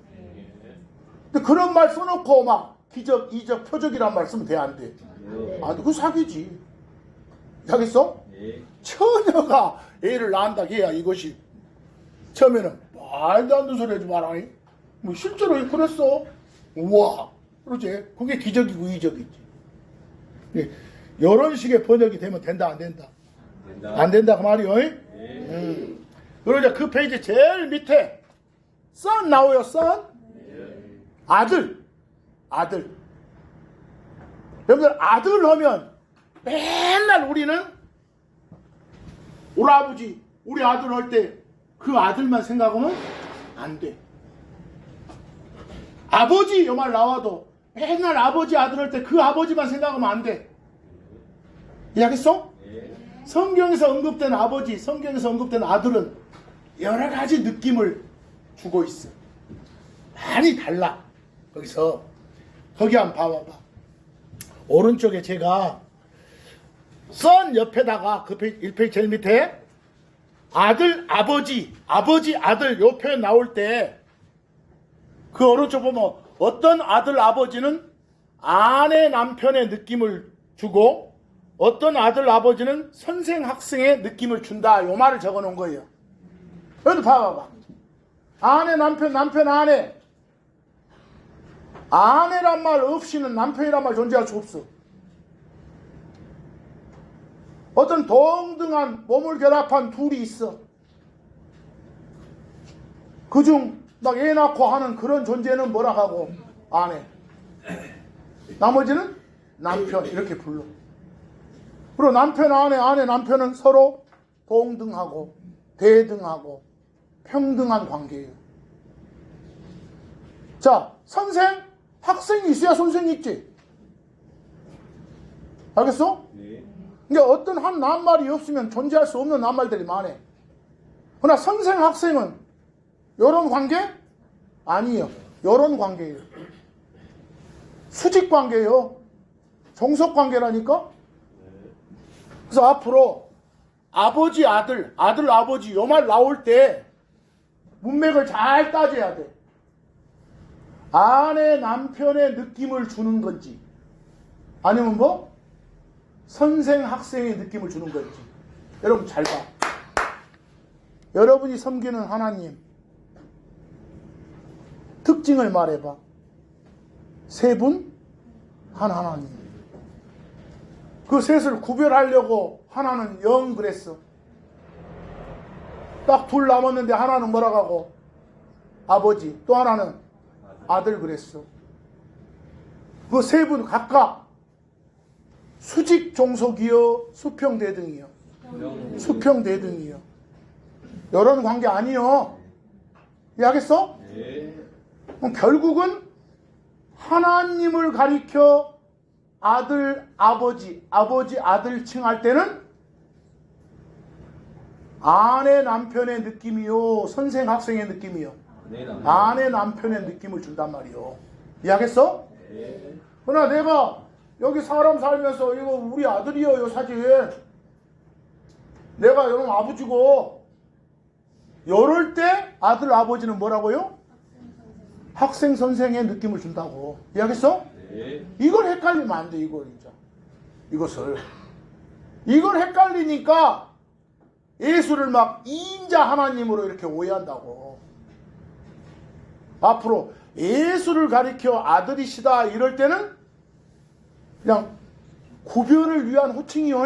Speaker 1: 근데 그런 말 써놓고 막 기적, 이적, 표적이란 말 쓰면 돼, 안 돼? 그거 사기지. 알겠어? 처녀가 애를 낳는다 해야 이것이. 처음에는 말도 안 되는 소리 하지 마라. 뭐 실제로 그랬어. 우와, 그러지. 그게 기적이고 이적이지. 이런 식의 번역이 되면 된다, 안 된다? 안 된다 그 말이요. 그러자 그 페이지 제일 밑에 son 나오요. son. 아들. 여러분들 아들 하면 맨날 우리는 오라버지 우리 아들 할 때 그 아들만 생각하면 안 돼. 아버지 이 말 나와도 맨날 아버지 아들 할 때 그 아버지만 생각하면 안 돼. 이해하겠어? 성경에서 언급된 아버지, 성경에서 언급된 아들은 여러 가지 느낌을 주고 있어. 많이 달라. 거기서 거기 한번 봐봐봐. 오른쪽에 제가 선 옆에다가 그 1페이지 제일 밑에 아들, 아버지, 아들 요 표현 나올 때 그 오른쪽 보면 어떤 아들, 아버지는 아내, 남편의 느낌을 주고 어떤 아들, 아버지는 선생, 학생의 느낌을 준다. 요 말을 적어 놓은 거예요. 여기 봐봐봐. 아내, 남편, 아내. 아내란 말 없이는 남편이란 말 존재할 수 없어. 어떤 동등한 몸을 결합한 둘이 있어. 그중 막 애 낳고 하는 그런 존재는 뭐라 하고? 아내. 나머지는 남편 이렇게 불러. 그리고 남편, 아내, 남편은 서로 동등하고 대등하고 평등한 관계예요. 자, 선생, 학생이 있어야 선생이 있지. 알겠어? 네. 그러니까 어떤 한 낱말이 없으면 존재할 수 없는 낱말들이 많아. 그러나 선생, 학생은 이런 관계? 아니에요. 이런 관계예요. 수직 관계예요. 종속 관계라니까? 그래서 앞으로 아버지, 아들, 아버지 요 말 나올 때 문맥을 잘 따져야 돼. 아내, 남편의 느낌을 주는 건지 아니면 뭐 선생, 학생의 느낌을 주는 건지. 여러분 잘 봐. 여러분이 섬기는 하나님 특징을 말해봐. 세 분, 한 하나님. 그 셋을 구별하려고 하나는 영 그랬어. 딱 둘 남았는데 하나는 뭐라고 하고? 아버지. 또 하나는 아들 그랬어. 그 세 분 각각 수직 종속이요, 수평대등이요. 수평대등이요. 이런 관계 아니요. 이해하겠어? 그럼 결국은 하나님을 가리켜 아들, 아버지, 아들 칭할 때는 아내, 남편의 느낌이요, 선생, 학생의 느낌이요. 아내, 남편의 느낌을 준단 말이요. 이해하겠어? 그러나 내가 여기 사람 살면서 이거 우리 아들이요, 요 사진. 내가 여러분 아버지고, 이럴 때 아들, 아버지는 뭐라고요? 학생, 선생의 느낌을 준다고. 이해하겠어? 이걸 헷갈리면 안 돼, 이걸 진짜. 이걸 헷갈리니까 예수를 막 인자 하나님으로 이렇게 오해한다고. 앞으로 예수를 가리켜 아들이시다 이럴 때는 그냥 구별을 위한 호칭이요.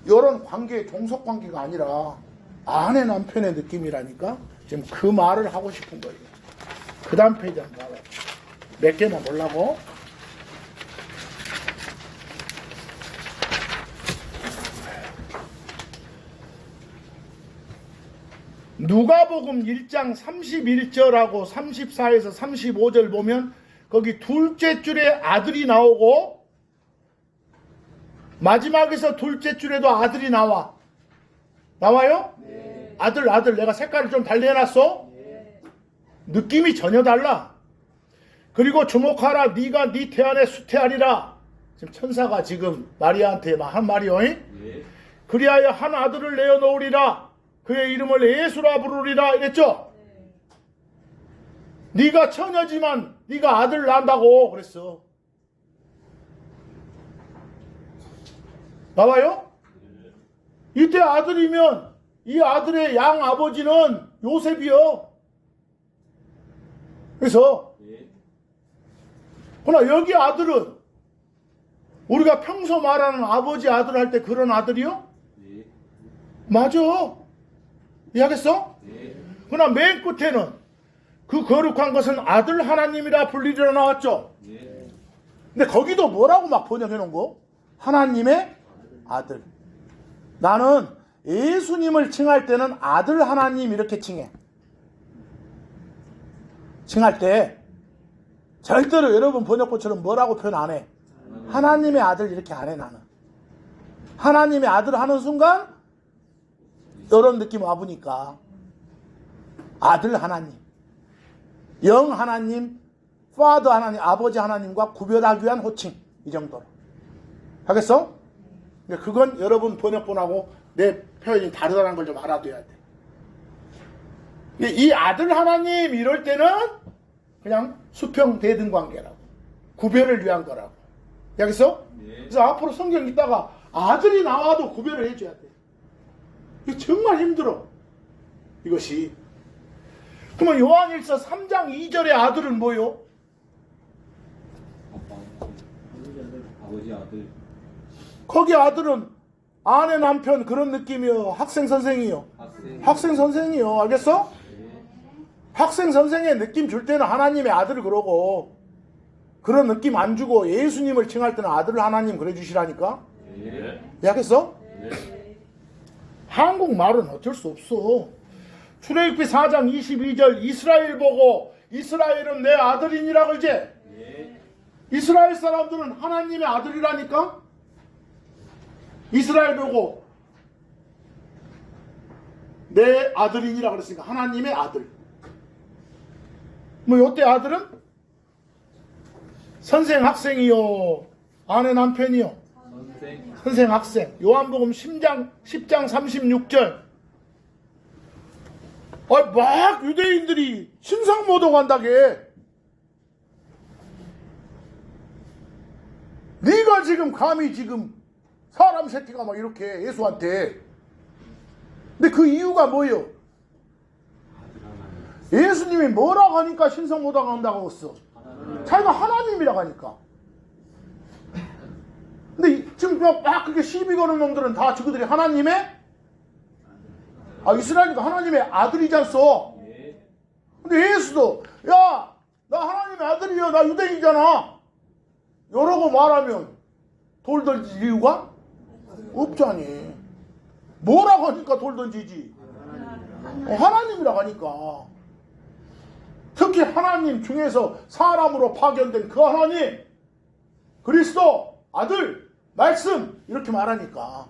Speaker 1: 이런 관계, 종속 관계가 아니라 아내 남편의 느낌이라니까. 지금 그 말을 하고 싶은 거예요. 그 다음 페이지 한번 봐봐요. 몇 개나 보려고. 누가복음 1장 31절하고 34에서 35절 보면 거기 둘째 줄에 아들이 나오고 마지막에서 둘째 줄에도 아들이 나와요? 네. 아들 내가 색깔을 좀 달리 해놨어? 네. 느낌이 전혀 달라. 그리고 주목하라, 네가 네 태안에 수태하리라. 지금 천사가 지금 마리아한테 한 말이요. 네. 그리하여 한 아들을 내어놓으리라. 그의 이름을 예수라 부르리라 이랬죠. 네. 네가 처녀지만 네가 아들 낳는다고 그랬어. 나와요? 이때 아들이면 이 아들의 양 아버지는 요셉이요. 그래서 그러나 여기 아들은 우리가 평소 말하는 아버지 아들 할 때 그런 아들이요? 맞아. 이해하겠어? 그러나 맨 끝에는 그 거룩한 것은 아들 하나님이라 불리리라 나왔죠. 근데 거기도 뭐라고 막 번역해 놓은 거? 하나님의 아들. 나는 예수님을 칭할 때는 아들 하나님 이렇게 칭해. 칭할 때 절대로 여러분 번역본처럼 뭐라고 표현 안 해. 하나님의 아들 이렇게 안 해. 나는 하나님의 아들 하는 순간 이런 느낌 와보니까 아들 하나님, 영 하나님, 파더 하나님, 아버지 하나님과 구별하기 위한 호칭. 이 정도로 하겠어? 그건 여러분 번역본하고 내 표현이 다르다는 걸 좀 알아둬야 돼. 이 아들 하나님 이럴 때는 그냥 수평 대등 관계라고, 구별을 위한 거라고. 알겠어? 그래서 앞으로 성경 읽다가 아들이 나와도 구별을 해줘야 돼. 이거 정말 힘들어. 이것이. 그러면 요한일서 3장 2절의 아들은 뭐요?
Speaker 2: 아버지 아들.
Speaker 1: 거기 아들은 아내 남편 그런 느낌이요. 학생 선생이요. 학생 선생이요. 알겠어? 학생 선생의 느낌 줄 때는 하나님의 아들을 그러고, 그런 느낌 안 주고 예수님을 칭할 때는 아들 하나님 그래 주시라니까. 알겠어? 한국말은 어쩔 수 없어. 출애굽기 4장 22절 이스라엘 보고 이스라엘은 내 아들이니라 그러지. 이스라엘 사람들은 하나님의 아들이라니까. 이스라엘 보고 내 아들이니라 그랬으니까 하나님의 아들. 뭐 요때 아들은 선생 학생이요, 아내 남편이요. 선생 학생. 요한복음 10장 36절. 막 유대인들이 신상모독한다게. 네가 지금 감히 지금 사람 새끼가 막 이렇게 예수한테. 근데 그 이유가 뭐예요? 예수님이 뭐라고 하니까 신성모독한다고 했어? 자기가 하나님이라고 하니까. 근데 지금 막 그렇게 시비 거는 놈들은 다 저그들이 하나님의 이스라엘도 하나님의 아들이지 않소. 근데 예수도 야 나 하나님의 아들이요 나 유대인이잖아 이러고 말하면 돌 던질 이유가 없잖니. 뭐라고 하니까 돌 던지지? 하나님이라고 하니까. 특히 하나님 중에서 사람으로 파견된 그 하나님 그리스도 아들 말씀 이렇게 말하니까.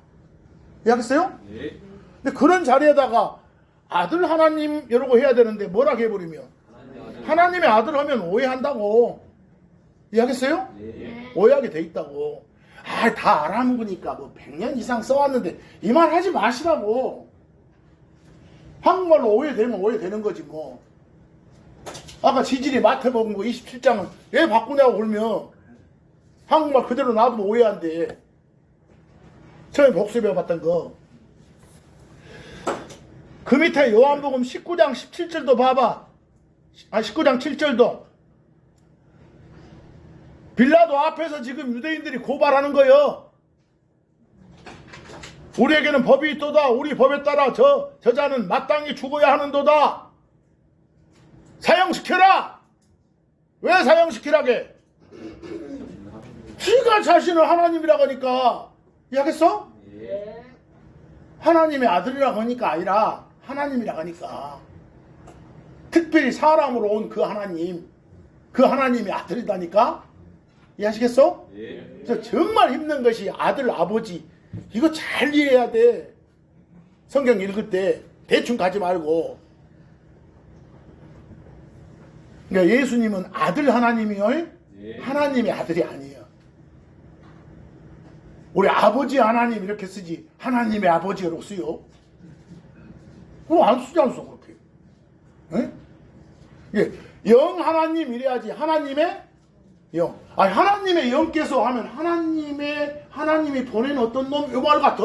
Speaker 1: 이해하겠어요?
Speaker 2: 예.
Speaker 1: 근데 그런 자리에다가 아들 하나님 이러고 해야 되는데 뭐라고 해버리면 하나님의 아들 하면 오해한다고. 이해하겠어요?
Speaker 2: 예.
Speaker 1: 오해하게 돼 있다고. 다 알아먹으니까 뭐 100년 이상 써왔는데 이 말 하지 마시라고. 한국말로 오해되면 오해되는 거지 뭐. 아까 지질이 마태복음 27장은 왜 바꾸냐고 그러면 한국말 그대로 놔두면 오해한대. 처음에 복습해봤던 거. 그 밑에 요한복음 19장 17절도 봐봐. 19장 7절도. 빌라도 앞에서 지금 유대인들이 고발하는 거예요. 우리에게는 법이 있도다. 우리 법에 따라 저자는 마땅히 죽어야 하는도다. 사형시켜라. 왜 사형시키라게? 지가 자신을 하나님이라고 하니까. 이해하겠어?
Speaker 2: 예.
Speaker 1: 하나님의 아들이라고 하니까 아니라 하나님이라고 하니까. 특별히 사람으로 온 그 하나님, 그 하나님의 아들이다니까. 이해하시겠어?
Speaker 2: 예.
Speaker 1: 그래서 정말 힘든 것이 아들, 아버지 이거 잘 이해해야 돼. 성경 읽을 때 대충 가지 말고. 그러니까 예수님은 아들 하나님이요,
Speaker 2: 예.
Speaker 1: 하나님의 아들이 아니에요. 우리 아버지 하나님 이렇게 쓰지 하나님의 아버지라고 쓰요. 그럼 안 쓰지 않소 그렇게. 에? 예, 영 하나님 이래야지. 하나님의 영. 하나님의 영께서 하면 하나님이 보낸 어떤 놈 요 말 같아.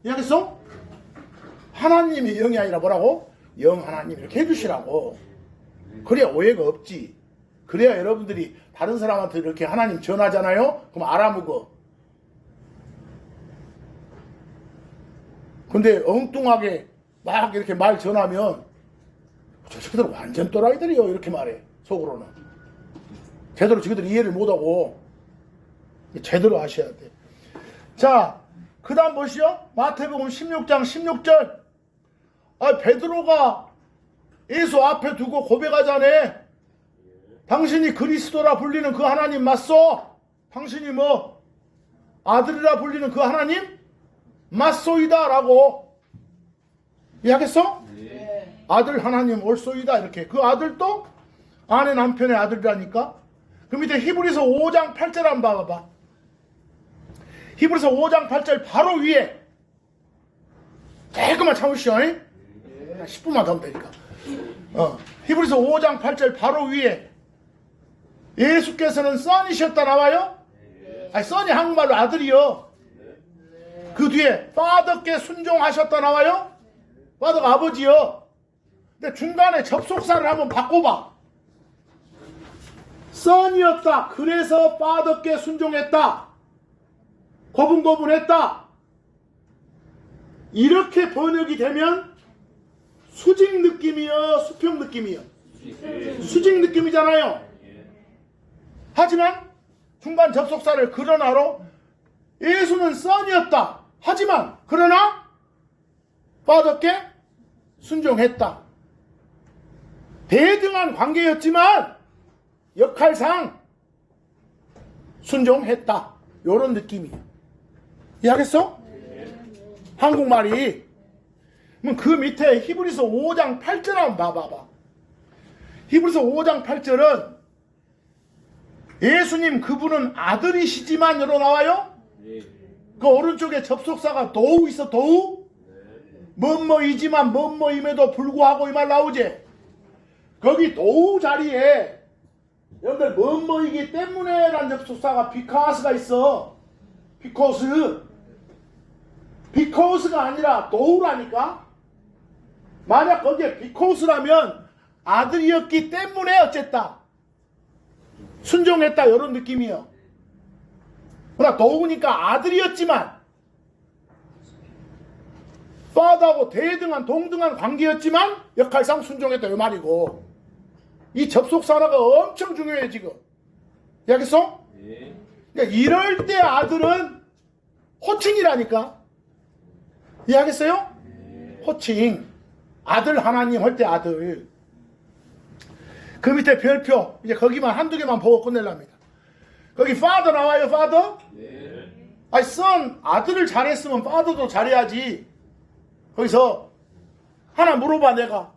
Speaker 1: 이해하겠어? 하나님의 영이 아니라 뭐라고? 영 하나님 이렇게 해주시라고. 그래야 오해가 없지. 그래야 여러분들이 다른 사람한테 이렇게 하나님 전하잖아요. 그럼 알아먹어. 근데 엉뚱하게 막 이렇게 말 전하면 저 새끼들은 완전 또라이들이요 이렇게 말해. 속으로는. 제대로 저희들 이해를 못하고 제대로 하셔야 돼. 자, 그 다음 보시죠. 마태복음 16장 16절. 베드로가 예수 앞에 두고 고백하자네. 당신이 그리스도라 불리는 그 하나님 맞소? 당신이 뭐 아들이라 불리는 그 하나님? 맞소이다 라고. 이해하겠어?
Speaker 2: 예.
Speaker 1: 아들 하나님 옳소이다 이렇게. 그 아들도 아내 남편의 아들이라니까. 그 밑에 히브리서 5장 8절 한번 봐봐. 히브리서 5장 8절 바로 위에. 조금만 참으시오. 10분만 더 하면 되니까. 히브리서 5장 8절 바로 위에 예수께서는 선이셨다 나와요? 선이 한국말로 아들이요. 그 뒤에 파더께 순종하셨다 나와요? 파더가 아버지요. 근데 중간에 접속사를 한번 바꿔봐. 선이었다. 그래서 파더께 순종했다. 고분고분했다. 이렇게 번역이 되면 수직 느낌이요, 수평 느낌이요? 수직 느낌이잖아요. 하지만 중간 접속사를 그러나로 예수는 선이었다. 하지만 그러나 파더께 순종했다. 대등한 관계였지만 역할상 순종했다. 요런 느낌이에요. 이해하겠어? 한국말이. 그럼 그 밑에 히브리서 5장 8절 한번 봐봐봐. 히브리서 5장 8절은 예수님 그분은 아들이시지만 여러 나와요?
Speaker 2: 예.
Speaker 1: 그 오른쪽에 접속사가 도우 있어. 도우? 뭐뭐이지만 뭐뭐임에도 불구하고 이 말 나오지. 거기 도우 자리에 여러분들 뭐뭐이기 때문에 라는 접속사가 because가 있어. because가 아니라 도우라니까. 만약 거기에 because라면 아들이었기 때문에 어쨌다. 순종했다 이런 느낌이에요. 그러나 도우니까 아들이었지만 father하고 대등한 동등한 관계였지만 역할상 순종했다 이 말이고, 이 접속사라가 엄청 중요해 지금. 이해하겠어?
Speaker 2: 네.
Speaker 1: 그러니까 이럴 때 아들은 호칭이라니까. 이해하겠어요? 호칭. 아들 하나님 할 때 아들. 그 밑에 별표 이제 거기만 한두 개만 보고 끝낼랍니다. 거기 father 나와요. father?
Speaker 2: 네.
Speaker 1: 아니 son 아들을 잘했으면 father도 잘해야지. 거기서 하나 물어봐. 내가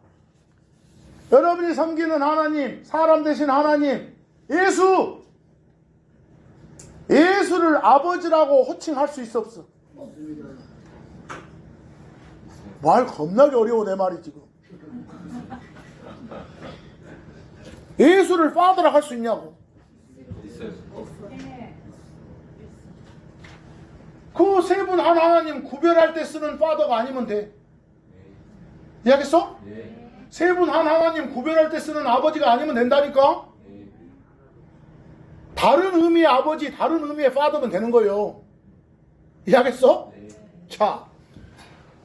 Speaker 1: 여러분이 섬기는 하나님, 사람 대신 하나님 예수를 아버지라고 호칭할 수 있어 없어? 말 겁나게 어려워 내 말이 지금. 예수를 father라 할 수 있냐고.
Speaker 2: 있어요.
Speaker 1: 그 세 분 하나님 구별할 때 쓰는 father가 아니면 돼. 이해하겠어?
Speaker 2: 네.
Speaker 1: 세 분 하나님 구별할 때 쓰는 아버지가 아니면 된다니까.
Speaker 2: 네.
Speaker 1: 다른 의미의 아버지, 다른 의미의 father면 되는 거예요. 이해하겠어?
Speaker 2: 네.
Speaker 1: 자,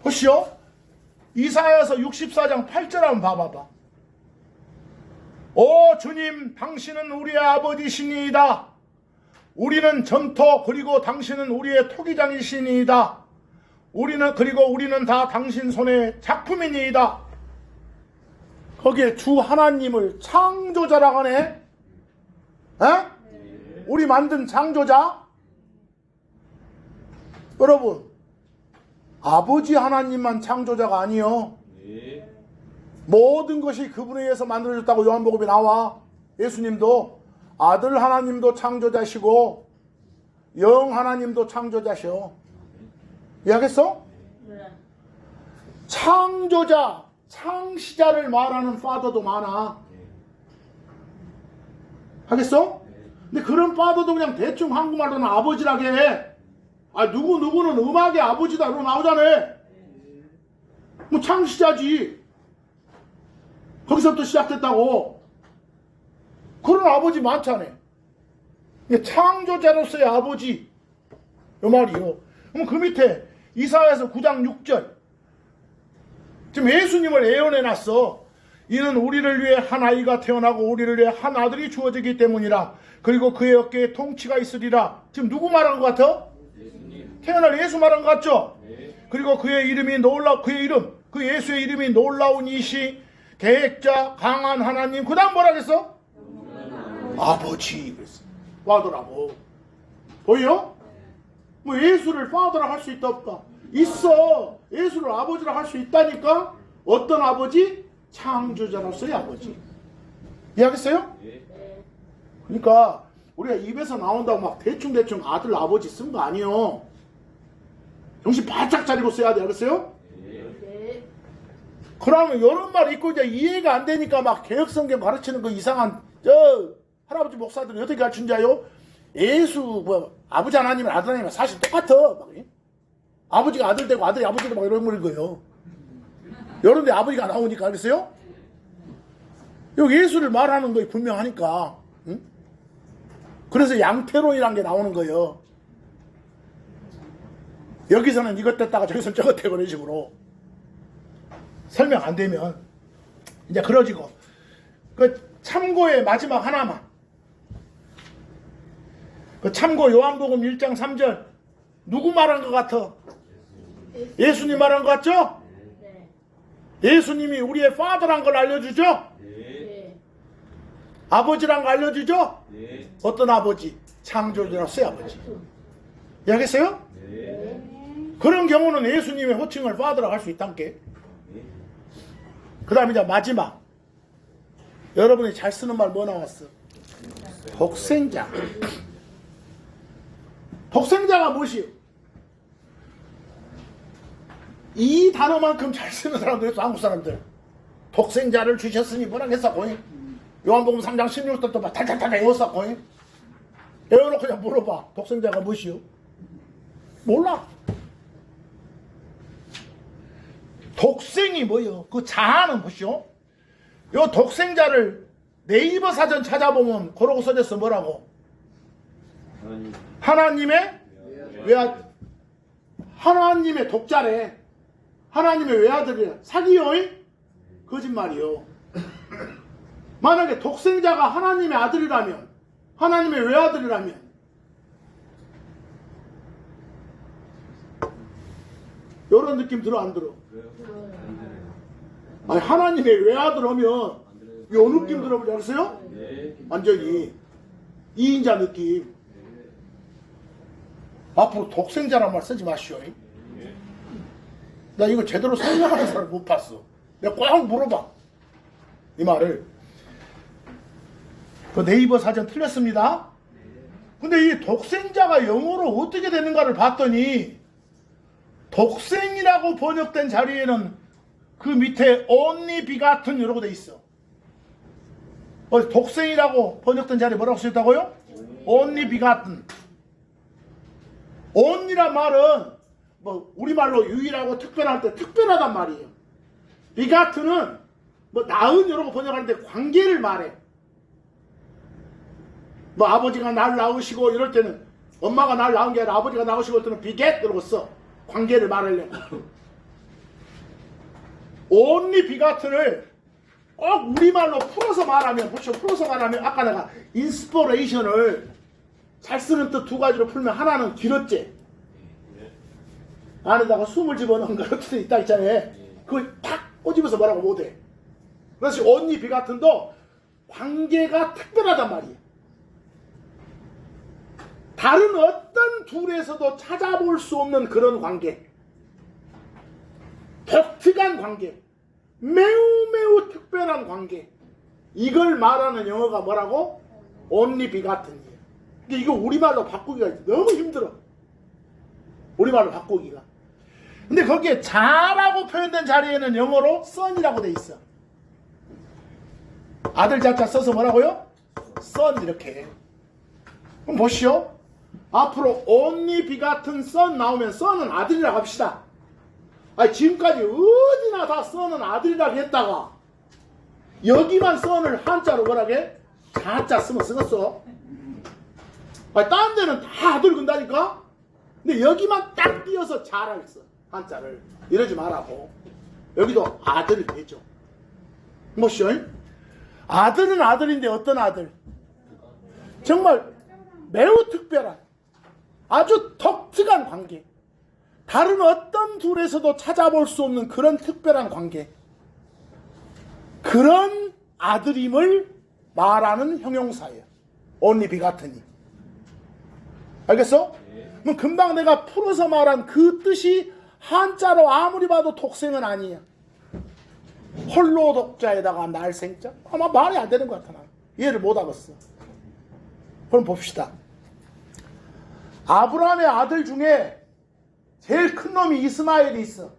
Speaker 1: 보시오. 이사야서 64장 8절 한번 봐봐봐. 오 주님, 당신은 우리의 아버지시니이다. 우리는 점토, 그리고 당신은 우리의 토기장이시니이다. 우리는 다 당신 손의 작품이니이다. 거기에 주 하나님을 창조자라고 하네. 에? 우리 만든 창조자. 여러분, 아버지 하나님만 창조자가 아니요.
Speaker 2: 네.
Speaker 1: 모든 것이 그분에 의해서 만들어졌다고 요한복음에 나와. 예수님도 아들 하나님도 창조자시고 영 하나님도 창조자셔. 이해하겠어? 창조자, 창시자를 말하는 father도 많아. 하겠어? 근데 그런 father도 그냥 대충 한국말로는 아버지라게 해. 아, 누구는 음악의 아버지다 이러고 나오잖아. 뭐 창시자지. 거기서부터 시작됐다고. 그런 아버지 많잖아. 창조자로서의 아버지 이 말이요. 그럼 그 밑에 이사야서 9장 6절. 지금 예수님을 예언해놨어. 이는 우리를 위해 한 아이가 태어나고 우리를 위해 한 아들이 주어지기 때문이라. 그리고 그의 어깨에 통치가 있으리라. 지금 누구 말한 것 같아?
Speaker 2: 예수님.
Speaker 1: 태어날 예수 말한 것 같죠?
Speaker 2: 네.
Speaker 1: 그리고 그 예수의 이름이 놀라운 이시, 계획자, 강한 하나님. 그 다음 뭐라 그랬어? 아버지 그랬어. 파더라고. 보여? 뭐 예수를 파더라 할 수 있다 없다? 있어. 예수를 아버지라 할 수 있다니까. 어떤 아버지? 창조자로서의 아버지. 이해하겠어요?
Speaker 2: 네.
Speaker 1: 그러니까 우리가 입에서 나온다고 막 대충 아들 아버지 쓴 거 아니요. 정신 바짝 차리고 써야 돼. 알겠어요?
Speaker 2: 네.
Speaker 1: 그러면 이런 말 있고 이제 이해가 안 되니까 막 개혁성경 가르치는 그 이상한 할아버지 목사들이 어떻게 가르친자요? 예수 아버지 하나님은 아들 하나님은 사실 똑같아. 막, 아버지가 아들 되고 아들이 아버지 되고 막 이런 거예요. 이런데 아버지가 나오니까. 알겠어요? 여기 예수를 말하는 거에 분명하니까. 응? 그래서 양태론이라는 게 나오는 거예요. 여기서는 이것 됐다가 저기서는 저것 되고 이런 식으로. 설명 안 되면 이제 그러지고. 그 참고의 마지막 하나만. 그 참고 요한복음 1장 3절. 누구 말한 것 같아? 예수님 말한 것 같죠?
Speaker 3: 네.
Speaker 1: 예수님이 우리의 father란 걸 알려주죠?
Speaker 2: 네.
Speaker 1: 아버지란 걸 알려주죠?
Speaker 2: 네.
Speaker 1: 어떤 아버지? 창조자로서의 아버지. 이해하겠어요?
Speaker 2: 네.
Speaker 1: 그런 경우는 예수님의 호칭을 father라고 할 수 있다는 게. 그 다음에 이제 마지막. 여러분이 잘 쓰는 말 뭐 나왔어? 독생자. 독생자가 무엇이요? 이 단어만큼 잘 쓰는 사람들 있어. 한국 사람들. 독생자를 주셨으니 뭐라 했었고, 요한복음 3장 16절도 막 탈탈탈 외웠었고, 외워놓고 그냥 물어봐. 독생자가 무엇이요? 몰라. 독생이 뭐요? 그 자아는 무엇이요? 요 독생자를 네이버 사전 찾아보면 그러고 써졌어. 뭐라고?
Speaker 3: 하나님
Speaker 1: 하나님의 외아들. 하나님의 독자래. 하나님의 외아들이야. 사기요? 거짓말이요. 만약에 독생자가 하나님의 아들이라면, 하나님의 외아들이라면, 이런 느낌 들어 안 들어? 아니, 하나님의 외아들 하면 요 느낌 들어보지 않으세요? 완전히 이인자 느낌. 앞으로 독생자란 말 쓰지 마시오. 나 이거 제대로 설명하는 사람 못 봤어. 내가 꼭 물어봐. 이 말을. 그 네이버 사전 틀렸습니다. 근데 이 독생자가 영어로 어떻게 되는가를 봤더니 독생이라고 번역된 자리에는 그 밑에 only begotten 이라고 돼 있어. 독생이라고 번역된 자리에 뭐라고 쓰였다고요? only begotten. only란 말은 뭐 우리말로 유일하고 특별할 때 특별하단 말이에요. begotten은 뭐 낳은 이라고 번역하는데 관계를 말해. 뭐 아버지가 날 낳으시고 이럴 때는 엄마가 날 낳은 게 아니라 아버지가 낳으시고 때는 beget 이러고 써. 관계를 말하려고. only begotten을 꼭 우리말로 풀어서 말하면, 보시오, 풀어서 말하면 아까 내가 inspiration을 잘 쓰는 뜻 두 가지로 풀면 하나는 길었지. 안에다가 숨을 집어넣은 그런 뜻이 있다 있잖아요. 그걸 탁 꼬집어서 뭐라고 못해. 그래서 only begotten도 관계가 특별하단 말이에요. 다른 어떤 둘에서도 찾아볼 수 없는 그런 관계. 독특한 관계. 매우 특별한 관계. 이걸 말하는 영어가 뭐라고? only begotten이에요. 근데 이거 우리말로 바꾸기가 너무 힘들어. 우리말로 바꾸기가. 근데 거기에 자라고 표현된 자리에는 영어로 son이라고 돼 있어. 아들 자자 써서 뭐라고요? son 이렇게. 그럼 보시오. 앞으로 only begotten son 나오면 son은 아들이라고 합시다. 아니, 지금까지 어디나 다 son은 아들이라고 했다가 여기만 son을 한자로 뭐라게? 자자 쓰면 쓰겠어. 아니, 다른 데는 다 아들 근다니까? 근데 여기만 딱 띄어서 자라 있어. 한자를. 이러지 말라고. 여기도 아들이 되죠. 뭐시오? 아들은 아들인데 어떤 아들? 정말 매우 특별한, 아주 독특한 관계. 다른 어떤 둘에서도 찾아볼 수 없는 그런 특별한 관계. 그런 아들임을 말하는 형용사예요. only begotten이. 알겠어? 그럼 금방 내가 풀어서 말한 그 뜻이 한자로 아무리 봐도 독생은 아니에요. 홀로 독자에다가 날생자? 아마 말이 안 되는 것 같아. 나 이해를 못 하겠어. 그럼 봅시다. 아브라함의 아들 중에 제일 큰 놈이 이스마엘이 있어.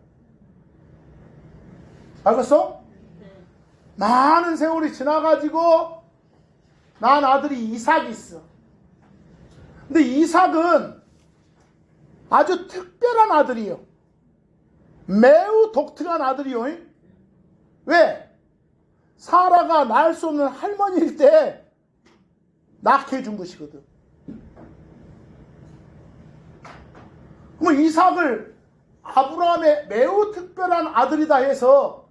Speaker 1: 알겠어? 많은 세월이 지나가지고 난 아들이 이삭이 있어. 근데 이삭은 아주 특별한 아들이요. 매우 독특한 아들이요. 왜? 사라가 낳을 수 없는 할머니일 때 낳게 준 것이거든. 그럼 이삭을 아브라함의 매우 특별한 아들이다 해서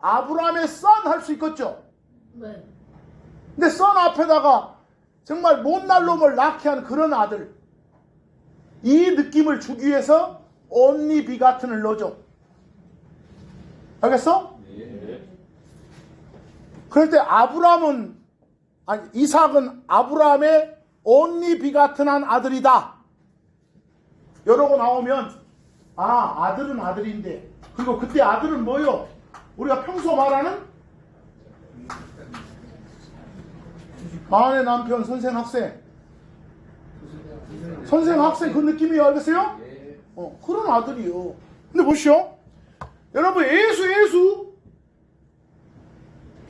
Speaker 1: 아브라함의 son 할 수 있겠죠?
Speaker 2: 네.
Speaker 1: 근데 son 앞에다가 정말 못날 놈을 낳게 한 그런 아들, 이 느낌을 주기 위해서 only begotten을 넣어줘. 알겠어? 그럴 때 이삭은 아브라함의 only begotten한 아들이다. 이러고 나오면 아들은 아들인데, 그리고 그때 아들은 뭐요? 우리가 평소 말하는 아내 남편 선생 학생 그 느낌이요. 알겠어요? 그런 아들이요. 근데 보시오. 여러분,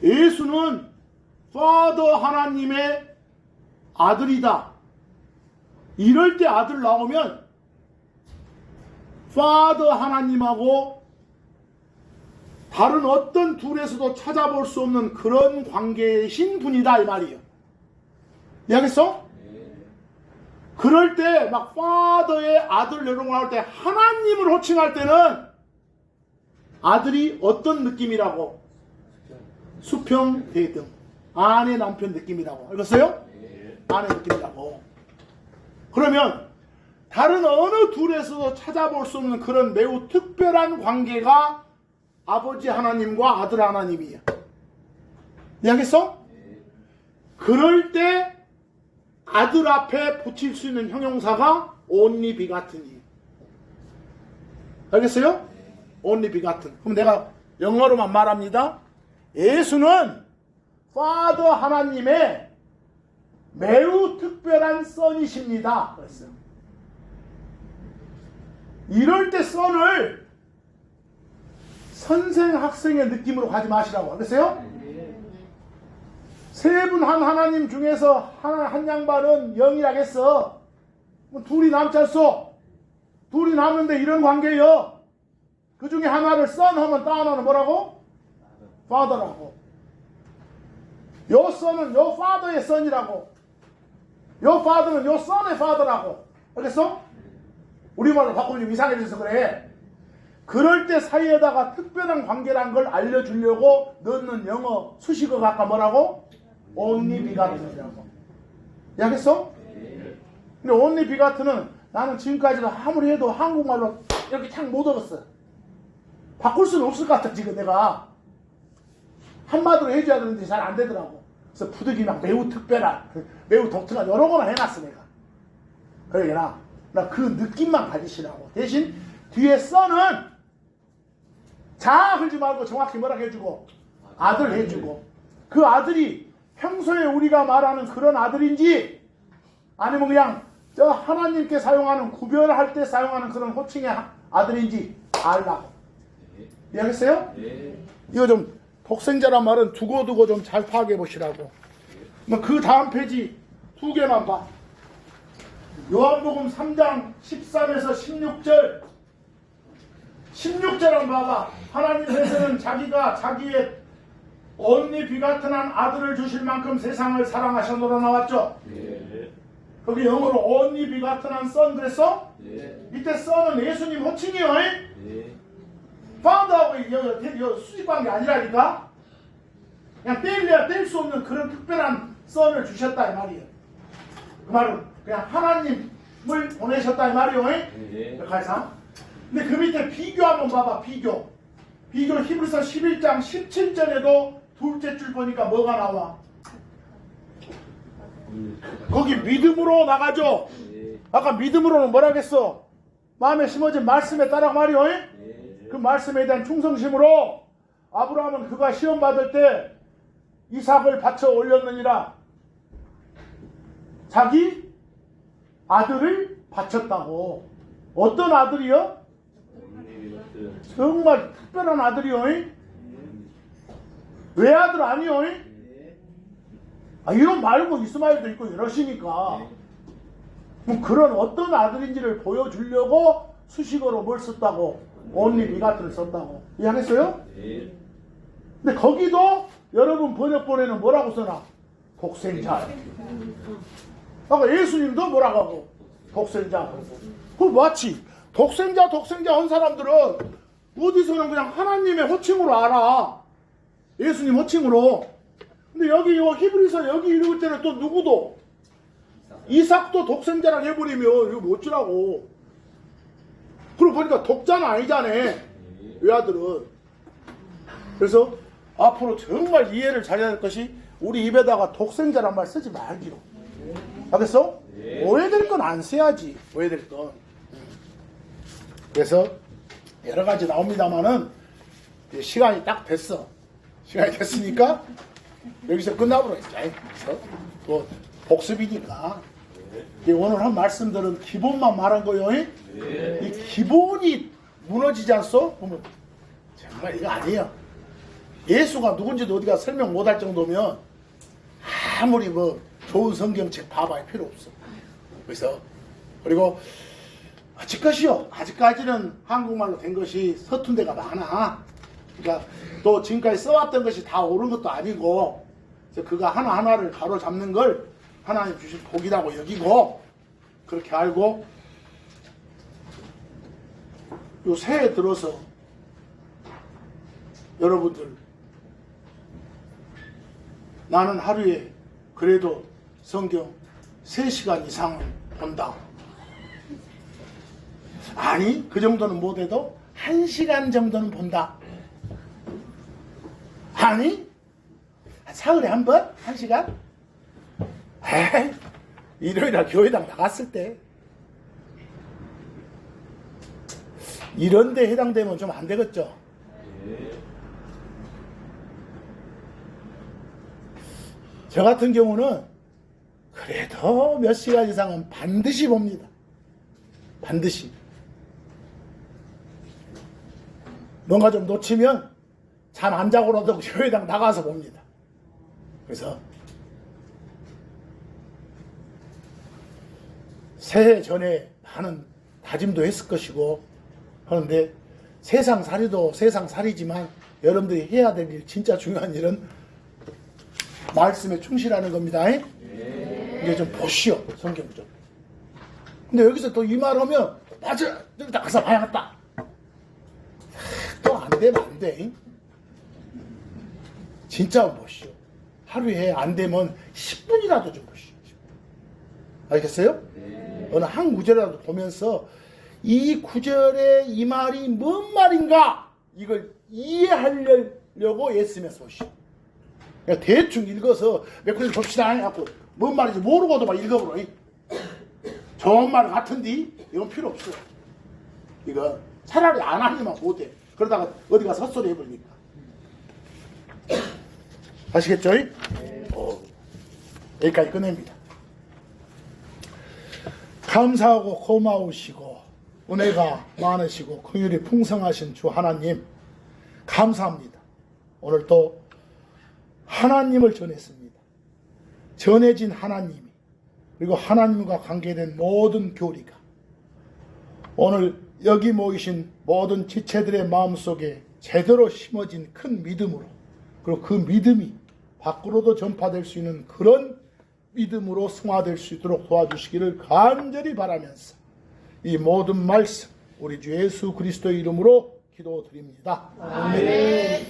Speaker 1: 예수는 파더 하나님의 아들이다. 이럴 때 아들 나오면 파더 하나님하고 다른 어떤 둘에서도 찾아볼 수 없는 그런 관계이신 분이다 이 말이에요. 이해하겠어? 그럴 때 막 파더의 아들 이런 거 나올 때 하나님을 호칭할 때는 아들이 어떤 느낌이라고? 수평 대등 아내 남편 느낌이라고. 알겠어요? 아내 느낌이라고. 그러면 다른 어느 둘에서도 찾아볼 수 없는 그런 매우 특별한 관계가 아버지 하나님과 아들 하나님이에요. 이해하겠어? 그럴 때 아들 앞에 붙일 수 있는 형용사가 only begatten이에요. 알겠어요? only begotten. 그럼 내가 영어로만 말합니다. 예수는 Father 하나님의 매우 특별한 son이십니다. 그랬어요. 이럴 때 son을 선생 학생의 느낌으로 가지 마시라고. 알겠어요? 세 분 한 하나님 중에서 한 양반은 영이라겠어. 둘이 남지 않소? 둘이 남는데 이런 관계요. 그 중에 하나를 son 하면 또 하나는 뭐라고? father라고. 요 son은 요 father의 son이라고. 요 father는 요 son의 father라고. 알겠어? 우리말로 바꾸면 좀 이상해져서 그래. 그럴 때 사이에다가 특별한 관계란 걸 알려주려고 넣는 영어 수식어가 아까 뭐라고? only begatten이라고. 이해하겠어? 근데 only begatten은 나는 지금까지도 아무리 해도 한국말로 이렇게 착 못 얻었어. 바꿀 수는 없을 것 같아. 지금 내가 한마디로 해줘야 되는데 잘 안 되더라고. 그래서 부득이만 매우 특별한, 매우 독특한 여러 거나 해놨어 내가. 그러게나 나 그 느낌만 가지시라고. 대신 뒤에 써는 자 흘지 말고 정확히 뭐라 해주고 아들 해주고, 그 아들이 평소에 우리가 말하는 그런 아들인지 아니면 그냥 저 하나님께 사용하는 구별할 때 사용하는 그런 호칭의 아들인지 알라고. 이해하겠어요? 이거 좀 독생자란 말은 두고두고 좀 잘 파악해 보시라고. 그 다음 페이지 두 개만 봐. 요한복음 3장 13에서 16절. 16절 한번 봐봐. 하나님께서는 자기가 자기의 only begatten한 아들을 주실 만큼 세상을 사랑하셨노라 나왔죠? 거기 영어로 only begatten한 son 그랬어? 이때 son은 예수님 호칭이요. 파운드하고 수직관계 아니라니까. 그냥 떼려야 뗄 수 없는 그런 특별한 son을 주셨다 이 말이에요. 그 말은 그냥 하나님을 보내셨다 이 말이에요. 가이사. 근데 그 밑에 비교 한번 봐봐. 비교 히브리서 11장 17절에도 둘째 줄 보니까 뭐가 나와? 거기 믿음으로 나가죠. 아까 믿음으로는 뭐라겠어? 마음에 심어진 말씀에 따라 말이요. 그 말씀에 대한 충성심으로 아브라함은 그가 시험 받을 때 이삭을 바쳐 올렸느니라. 자기 아들을 바쳤다고. 어떤 아들이요? 정말 특별한 아들이요. 외아들 아니요. 이런 말고 이스마엘도 있고 이러시니까 그런 어떤 아들인지를 보여주려고 수식어로 뭘 썼다고? only begatten을 썼다고. 이해하겠어요? 근데 거기도 여러분 번역본에는 뭐라고 써놔? 독생자. 아까 예수님도 뭐라고 하고? 독생자. 그 마치 독생자 한 사람들은 어디서는 그냥 하나님의 호칭으로 알아. 예수님 호칭으로. 근데 여기 히브리서 여기 읽을 때는 또 누구도 이삭도 독생자라고 해버리면 이거 뭐 어쩌라고. 그러고 보니까 독자는 아니잖아 외아들은. 그래서 앞으로 정말 이해를 잘해야 될 것이 우리 입에다가 독생자란 말 쓰지 말기로. 알겠어? 오해될 건 안 써야지. 오해될 건. 그래서 여러 가지 나옵니다만은 시간이 딱 됐어. 시간이 됐으니까 여기서 끝나버려. 그래서 또 복습이니까 오늘 한 말씀들은 기본만 말한 거요. 이 기본이 무너지지 않소? 보면 정말 이거 아니에요. 예수가 누군지도 어디가 설명 못할 정도면 아무리 뭐 좋은 성경책 봐봐야 필요 없어. 그래서 그리고 아직까지는 한국말로 된 것이 서툰 데가 많아. 그러니까 또 지금까지 써왔던 것이 다 옳은 것도 아니고 그래서 그거 하나하나를 바로 잡는 걸 하나님 주신 복이라고 여기고 그렇게 알고 요 새해 들어서 여러분들 나는 하루에 그래도 성경 3시간 이상은 본다. 아니 그 정도는 못해도 1시간 정도는 본다. 아니 사흘에 한 번? 1시간? 에이 일요일날 교회당 나갔을 때 이런 데 해당되면 좀 안 되겠죠? 저 같은 경우는 그래도 몇 시간 이상은 반드시 봅니다. 반드시. 뭔가 좀 놓치면 잠 안 자고라도 교회당 나가서 봅니다. 그래서 새해 전에 많은 다짐도 했을 것이고 하는데 세상살이도 세상살이지만 여러분들이 해야 될 일, 진짜 중요한 일은 말씀에 충실하는 겁니다. 이제 좀 보시오, 성경 좀. 근데 여기서 또 이 말 하면 맞아, 여기 가서 봐야겠다. 또 안 되면 안 돼. 진짜 보시오. 하루에 안 되면 10분이라도 좀 보시오. 알겠어요? 어느 한 구절이라도 보면서 이 구절에 이 말이 뭔 말인가 이걸 이해하려고 애쓰면서 보시오. 그냥 대충 읽어서 몇 구절 봅시다 하고 뭔 말인지 모르고도 막 읽어보라. 좋은 말 같은데 이건 필요 없어. 이거 차라리 안 하기만 못해. 그러다가 어디 가서 헛소리 해버리니까. 아시겠죠? 여기까지 끝냅니다. 감사하고 고마우시고 은혜가 많으시고 긍휼이 풍성하신 주 하나님 감사합니다. 오늘 또 하나님을 전했습니다. 전해진 하나님이 그리고 하나님과 관계된 모든 교리가 오늘 여기 모이신 모든 지체들의 마음속에 제대로 심어진 큰 믿음으로 그리고 그 믿음이 밖으로도 전파될 수 있는 그런 믿음으로 승화될 수 있도록 도와주시기를 간절히 바라면서 이 모든 말씀 우리 주 예수 그리스도의 이름으로 기도드립니다.
Speaker 2: 아멘.